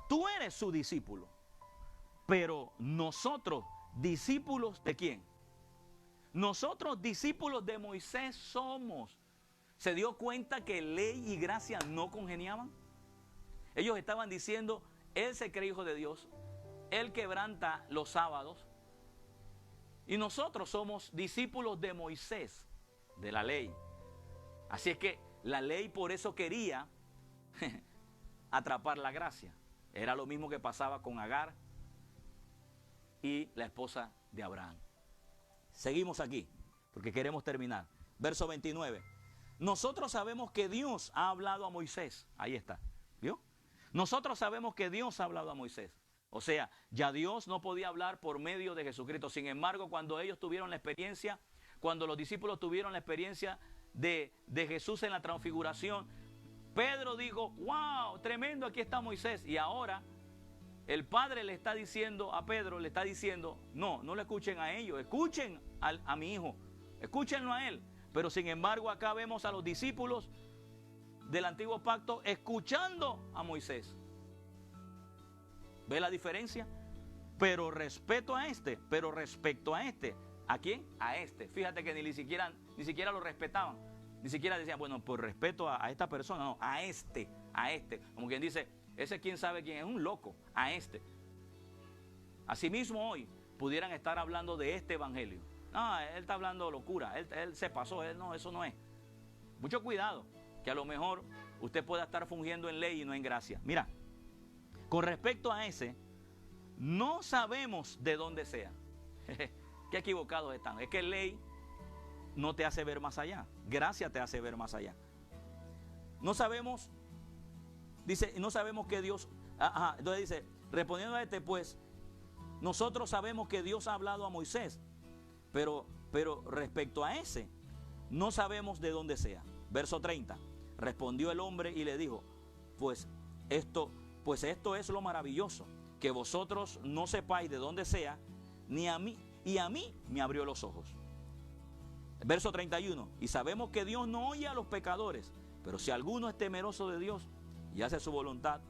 tú eres su discípulo, pero nosotros, discípulos ¿de quién? Nosotros, discípulos de Moisés somos. ¿Se dio cuenta que ley y gracia no congeniaban? Ellos estaban diciendo, él se cree hijo de Dios, él quebranta los sábados, y nosotros somos discípulos de Moisés, de la ley. Así es que la ley por eso quería atrapar la gracia. Era lo mismo que pasaba con Agar y la esposa de Abraham. Seguimos aquí, porque queremos terminar. Verso 29. Nosotros sabemos que Dios ha hablado a Moisés. Ahí está, ¿vio? Nosotros sabemos que Dios ha hablado a Moisés. O sea, ya Dios no podía hablar por medio de Jesucristo. Sin embargo, cuando ellos tuvieron la experiencia, cuando los discípulos tuvieron la experiencia de Jesús en la transfiguración, Pedro dijo, wow, tremendo, aquí está Moisés. Y ahora el Padre le está diciendo a Pedro, le está diciendo, no le escuchen a ellos, escuchen a mi hijo, escúchenlo a él. Pero sin embargo acá vemos a los discípulos del antiguo pacto escuchando a Moisés. ¿Ve la diferencia? Pero respecto a este, ¿a quién? A este. Fíjate que ni siquiera lo respetaban. Ni siquiera decían, bueno, por respeto a esta persona, no, a este. Como quien dice, ese quién sabe quién es, un loco, a este. Asimismo hoy pudieran estar hablando de este evangelio. No, él está hablando locura, él se pasó, no, eso no es. Mucho cuidado, que a lo mejor usted pueda estar fungiendo en ley y no en gracia. Mira, con respecto a ese, no sabemos de dónde sea. Qué equivocados están. Es que ley no te hace ver más allá. Gracia te hace ver más allá. No sabemos, dice, no sabemos que Dios, entonces dice, respondiendo a este, pues, nosotros sabemos que Dios ha hablado a Moisés, pero respecto a ese, no sabemos de dónde sea. Verso 30, respondió el hombre y le dijo, pues esto es lo maravilloso, que vosotros no sepáis de dónde sea, ni a mí, y a mí me abrió los ojos. Verso 31, y sabemos que Dios no oye a los pecadores, pero si alguno es temeroso de Dios y hace su voluntad,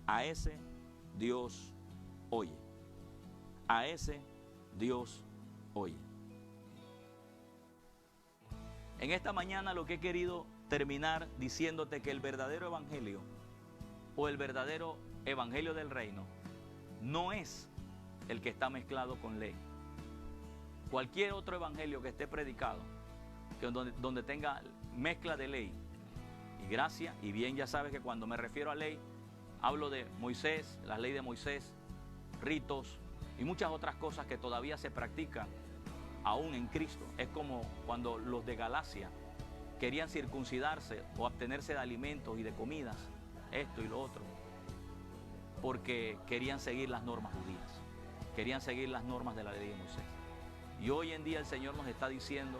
a ese Dios oye. A ese Dios oye. En esta mañana lo que he querido terminar diciéndote que el verdadero evangelio o el verdadero evangelio del reino no es el que está mezclado con ley. Cualquier otro evangelio que esté predicado, que donde tenga mezcla de ley y gracia, y bien ya sabes que cuando me refiero a ley, hablo de Moisés, la ley de Moisés, ritos y muchas otras cosas que todavía se practican aún en Cristo. Es como cuando los de Galacia querían circuncidarse o abstenerse de alimentos y de comidas, esto y lo otro, porque querían seguir las normas judías, querían seguir las normas de la ley de Moisés. Y hoy en día el Señor nos está diciendo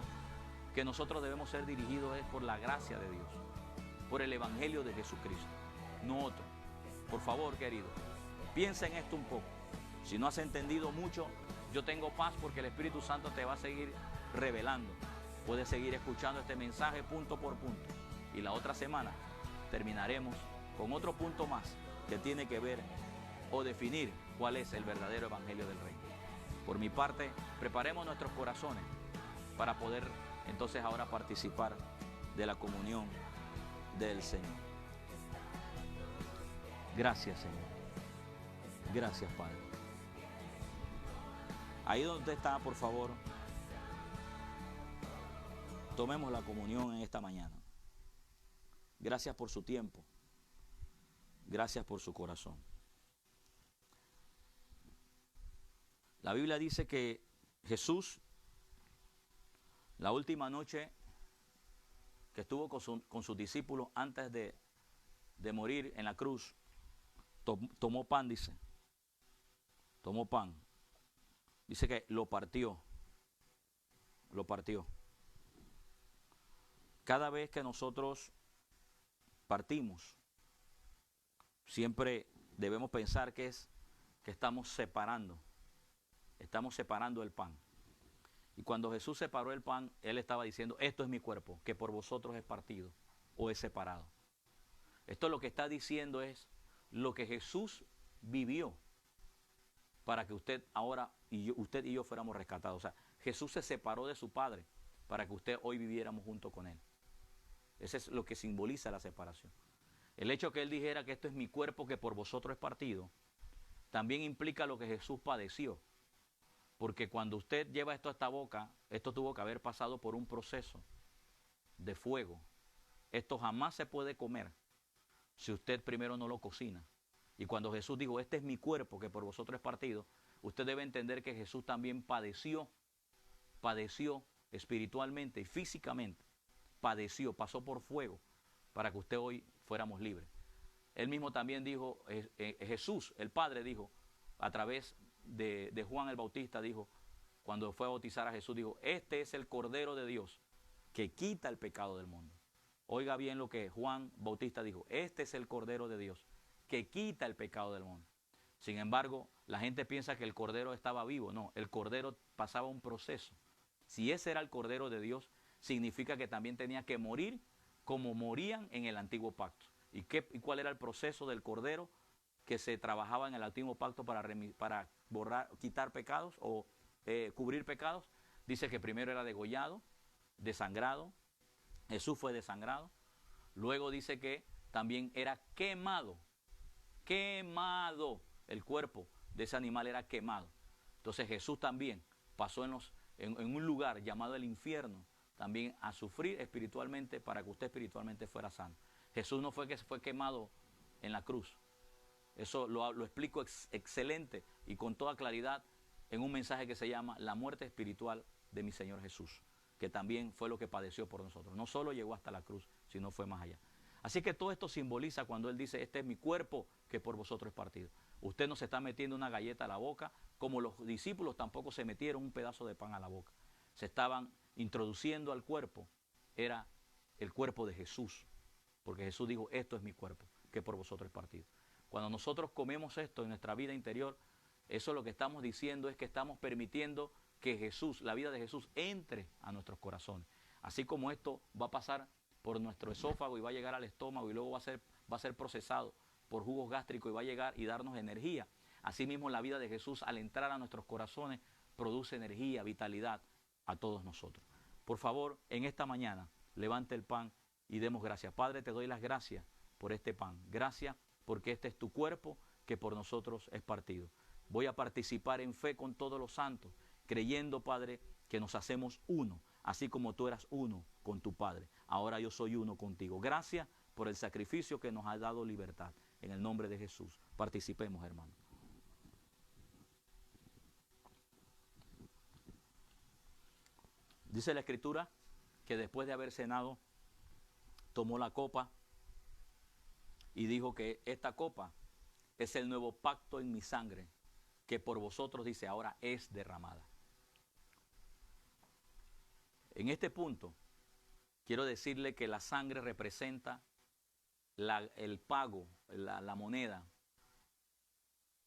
que nosotros debemos ser dirigidos por la gracia de Dios, por el evangelio de Jesucristo, no otro. Por favor, querido, piensa en esto un poco. Si no has entendido mucho, yo tengo paz porque el Espíritu Santo te va a seguir revelando. Puedes seguir escuchando este mensaje punto por punto. Y la otra semana terminaremos con otro punto más que tiene que ver o definir cuál es el verdadero evangelio del reino. Por mi parte, preparemos nuestros corazones para poder entonces ahora participar de la comunión del Señor. Gracias, Señor. Gracias, Padre. Ahí donde usted está, por favor, tomemos la comunión en esta mañana. Gracias por su tiempo. Gracias por su corazón. La Biblia dice que Jesús, la última noche que estuvo con sus discípulos antes de morir en la cruz, tomó pan, dice. Tomó pan. Dice que lo partió. Lo partió. Cada vez que nosotros partimos, siempre debemos pensar que estamos separando el pan. Y cuando Jesús separó el pan, Él estaba diciendo, esto es mi cuerpo, que por vosotros es partido o es separado. Esto lo que está diciendo es lo que Jesús vivió para que usted ahora usted y yo fuéramos rescatados. O sea, Jesús se separó de su Padre para que usted hoy viviéramos junto con Él. Eso es lo que simboliza la separación. El hecho que Él dijera que esto es mi cuerpo que por vosotros es partido, también implica lo que Jesús padeció. Porque cuando usted lleva esto a esta boca, esto tuvo que haber pasado por un proceso de fuego. Esto jamás se puede comer si usted primero no lo cocina. Y cuando Jesús dijo, este es mi cuerpo que por vosotros es partido, usted debe entender que Jesús también padeció espiritualmente y físicamente. Pasó por fuego para que usted hoy fuéramos libres. Él mismo también dijo, Jesús, el Padre dijo, a través de Juan el Bautista, dijo, cuando fue a bautizar a Jesús, dijo, este es el Cordero de Dios que quita el pecado del mundo. Oiga bien lo que Juan Bautista dijo, este es el Cordero de Dios que quita el pecado del mundo. Sin embargo, la gente piensa que el Cordero estaba vivo. No, el Cordero pasaba un proceso. Si ese era el Cordero de Dios, significa que también tenía que morir como morían en el Antiguo Pacto. ¿Y cuál era el proceso del Cordero que se trabajaba en el Antiguo Pacto para quitar pecados o cubrir pecados? Dice que primero era degollado, desangrado. Jesús fue desangrado. Luego dice que también era quemado. El cuerpo de ese animal era quemado. Entonces Jesús también pasó en un lugar llamado el infierno, también a sufrir espiritualmente para que usted espiritualmente fuera sano. Jesús no fue que fue quemado en la cruz. Eso lo explico excelente y con toda claridad en un mensaje que se llama La muerte espiritual de mi Señor Jesús, que también fue lo que padeció por nosotros. No solo llegó hasta la cruz, sino fue más allá. Así que todo esto simboliza cuando Él dice, este es mi cuerpo que por vosotros es partido. Usted no se está metiendo una galleta a la boca, como los discípulos tampoco se metieron un pedazo de pan a la boca. Se estaban introduciendo al cuerpo, era el cuerpo de Jesús, porque Jesús dijo, esto es mi cuerpo que por vosotros es partido. Cuando nosotros comemos esto en nuestra vida interior, eso lo que estamos diciendo es que estamos permitiendo que Jesús, la vida de Jesús, entre a nuestros corazones. Así como esto va a pasar por nuestro esófago y va a llegar al estómago y luego va a ser procesado por jugos gástricos y va a llegar y darnos energía. Asimismo, la vida de Jesús, al entrar a nuestros corazones, produce energía, vitalidad a todos nosotros. Por favor, en esta mañana, levante el pan y demos gracias. Padre, te doy las gracias por este pan. Gracias porque este es tu cuerpo que por nosotros es partido. Voy a participar en fe con todos los santos, creyendo, Padre, que nos hacemos uno, así como tú eras uno con tu Padre. Ahora yo soy uno contigo. Gracias por el sacrificio que nos ha dado libertad. En el nombre de Jesús, participemos, hermano. Dice la Escritura que después de haber cenado, tomó la copa y dijo que esta copa es el nuevo pacto en mi sangre, que por vosotros, dice, ahora es derramada. En este punto, quiero decirle que la sangre representa el pago, la moneda.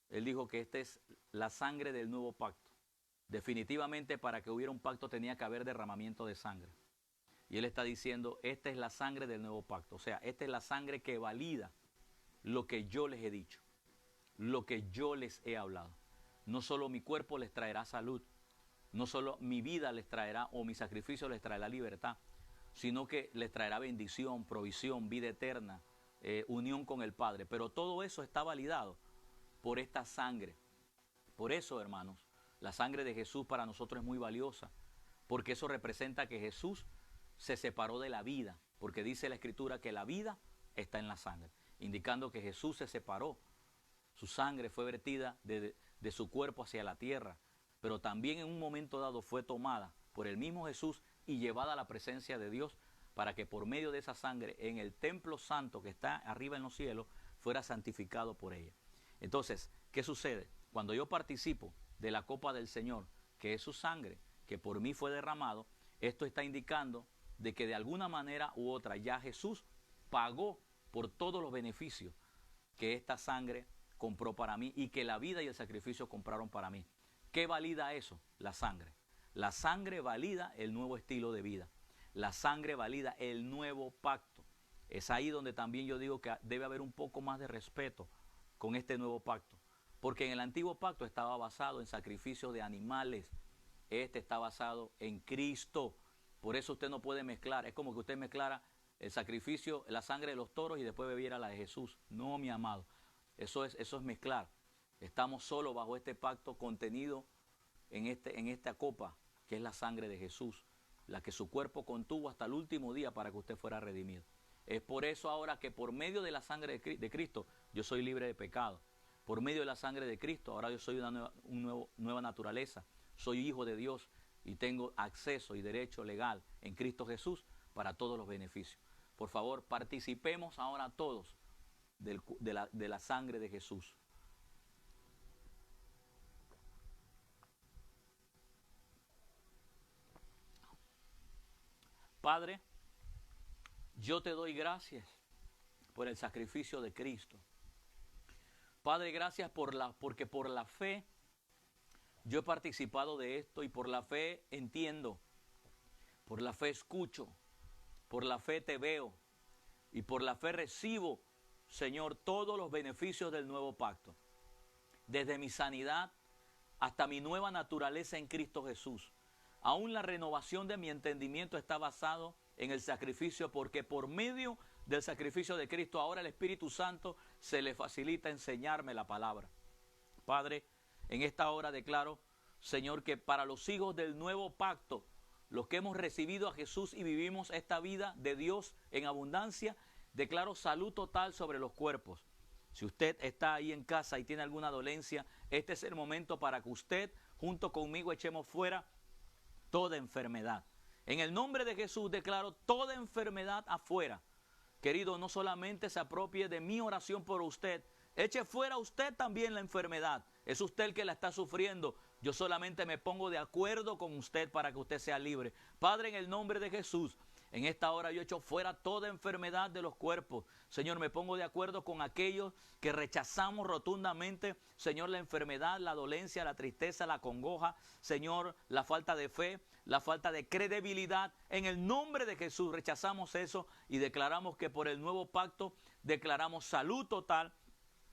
Él dijo que esta es la sangre del nuevo pacto. Definitivamente, para que hubiera un pacto tenía que haber derramamiento de sangre. Y él está diciendo, esta es la sangre del nuevo pacto. O sea, esta es la sangre que valida lo que yo les he dicho, lo que yo les he hablado. No solo mi cuerpo les traerá salud, no solo mi vida les traerá o mi sacrificio les traerá libertad, sino que les traerá bendición, provisión, vida eterna, unión con el Padre. Pero todo eso está validado por esta sangre. Por eso, hermanos, la sangre de Jesús para nosotros es muy valiosa, porque eso representa que Jesús se separó de la vida, porque dice la Escritura que la vida está en la sangre, indicando que Jesús se separó. Su sangre fue vertida de su cuerpo hacia la tierra, pero también en un momento dado fue tomada por el mismo Jesús y llevada a la presencia de Dios, para que por medio de esa sangre en el templo santo que está arriba en los cielos fuera santificado por ella. Entonces, ¿qué sucede? Cuando yo participo de la copa del Señor, que es su sangre, que por mí fue derramado, esto está indicando de que de alguna manera u otra ya Jesús pagó por todos los beneficios que esta sangre compró para mí y que la vida y el sacrificio compraron para mí. ¿Qué valida eso? La sangre. La sangre valida el nuevo estilo de vida. La sangre valida el nuevo pacto. Es ahí donde también yo digo que debe haber un poco más de respeto con este nuevo pacto. Porque en el antiguo pacto estaba basado en sacrificios de animales. Este está basado en Cristo. Por eso usted no puede mezclar. Es como que usted mezclara el sacrificio, la sangre de los toros y después bebiera la de Jesús. No, mi amado. Eso es mezclar. Estamos solo bajo este pacto contenido en esta copa, que es la sangre de Jesús, la que su cuerpo contuvo hasta el último día para que usted fuera redimido. Es por eso ahora que por medio de la sangre de Cristo yo soy libre de pecado. Por medio de la sangre de Cristo ahora yo soy una nueva naturaleza. Soy hijo de Dios y tengo acceso y derecho legal en Cristo Jesús para todos los beneficios. Por favor, participemos ahora todos de la sangre de Jesús. Padre, yo te doy gracias por el sacrificio de Cristo. Padre, gracias porque por la fe yo he participado de esto y por la fe entiendo, por la fe escucho, por la fe te veo y por la fe recibo, Señor, todos los beneficios del nuevo pacto. Desde mi sanidad hasta mi nueva naturaleza en Cristo Jesús. Aún la renovación de mi entendimiento está basado en el sacrificio, porque por medio del sacrificio de Cristo ahora el Espíritu Santo se le facilita enseñarme la palabra. Padre, en esta hora declaro, Señor, que para los hijos del nuevo pacto, los que hemos recibido a Jesús y vivimos esta vida de Dios en abundancia, declaro salud total sobre los cuerpos. Si usted está ahí en casa y tiene alguna dolencia, este es el momento para que usted, junto conmigo, echemos fuera toda enfermedad. En el nombre de Jesús declaro toda enfermedad afuera. Querido, no solamente se apropie de mi oración por usted, eche fuera usted también la enfermedad. Es usted el que la está sufriendo. Yo solamente me pongo de acuerdo con usted para que usted sea libre. Padre, en el nombre de Jesús, en esta hora yo echo fuera toda enfermedad de los cuerpos. Señor, me pongo de acuerdo con aquellos que rechazamos rotundamente, Señor, la enfermedad, la dolencia, la tristeza, la congoja, Señor, la falta de fe, la falta de credibilidad. En el nombre de Jesús rechazamos eso y declaramos que por el nuevo pacto declaramos salud total,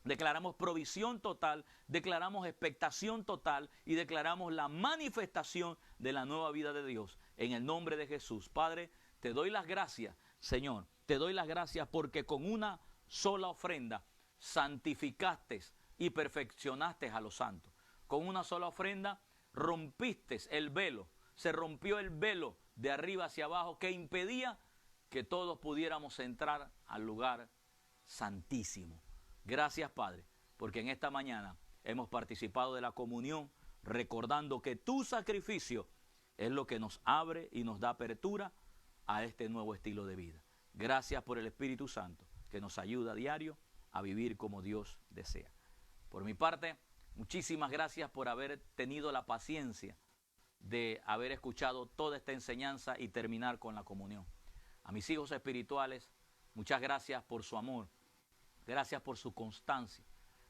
declaramos provisión total, declaramos expectación total y declaramos la manifestación de la nueva vida de Dios. En el nombre de Jesús, Padre, te doy las gracias, Señor, te doy las gracias porque con una sola ofrenda santificaste y perfeccionaste a los santos. Con una sola ofrenda rompiste el velo, se rompió el velo de arriba hacia abajo que impedía que todos pudiéramos entrar al lugar santísimo. Gracias, Padre, porque en esta mañana hemos participado de la comunión recordando que tu sacrificio es lo que nos abre y nos da apertura a este nuevo estilo de vida. Gracias por el Espíritu Santo que nos ayuda a diario a vivir como Dios desea. Por mi parte, muchísimas gracias por haber tenido la paciencia de haber escuchado toda esta enseñanza y terminar con la comunión. A mis hijos espirituales, muchas gracias por su amor, gracias por su constancia,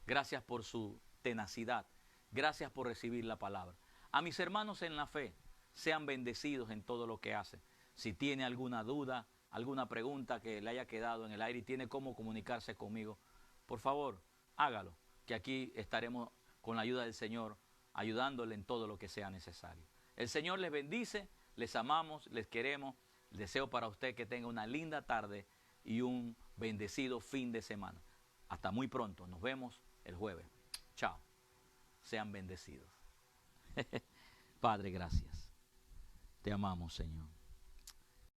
gracias por su tenacidad, gracias por recibir la palabra. A mis hermanos en la fe, sean bendecidos en todo lo que hacen. Si tiene alguna duda, alguna pregunta que le haya quedado en el aire y tiene cómo comunicarse conmigo, por favor, hágalo, que aquí estaremos con la ayuda del Señor, ayudándole en todo lo que sea necesario. El Señor les bendice, les amamos, les queremos. Deseo para usted que tenga una linda tarde y un bendecido fin de semana. Hasta muy pronto, nos vemos el jueves. Chao, sean bendecidos. Padre, gracias. Te amamos, Señor.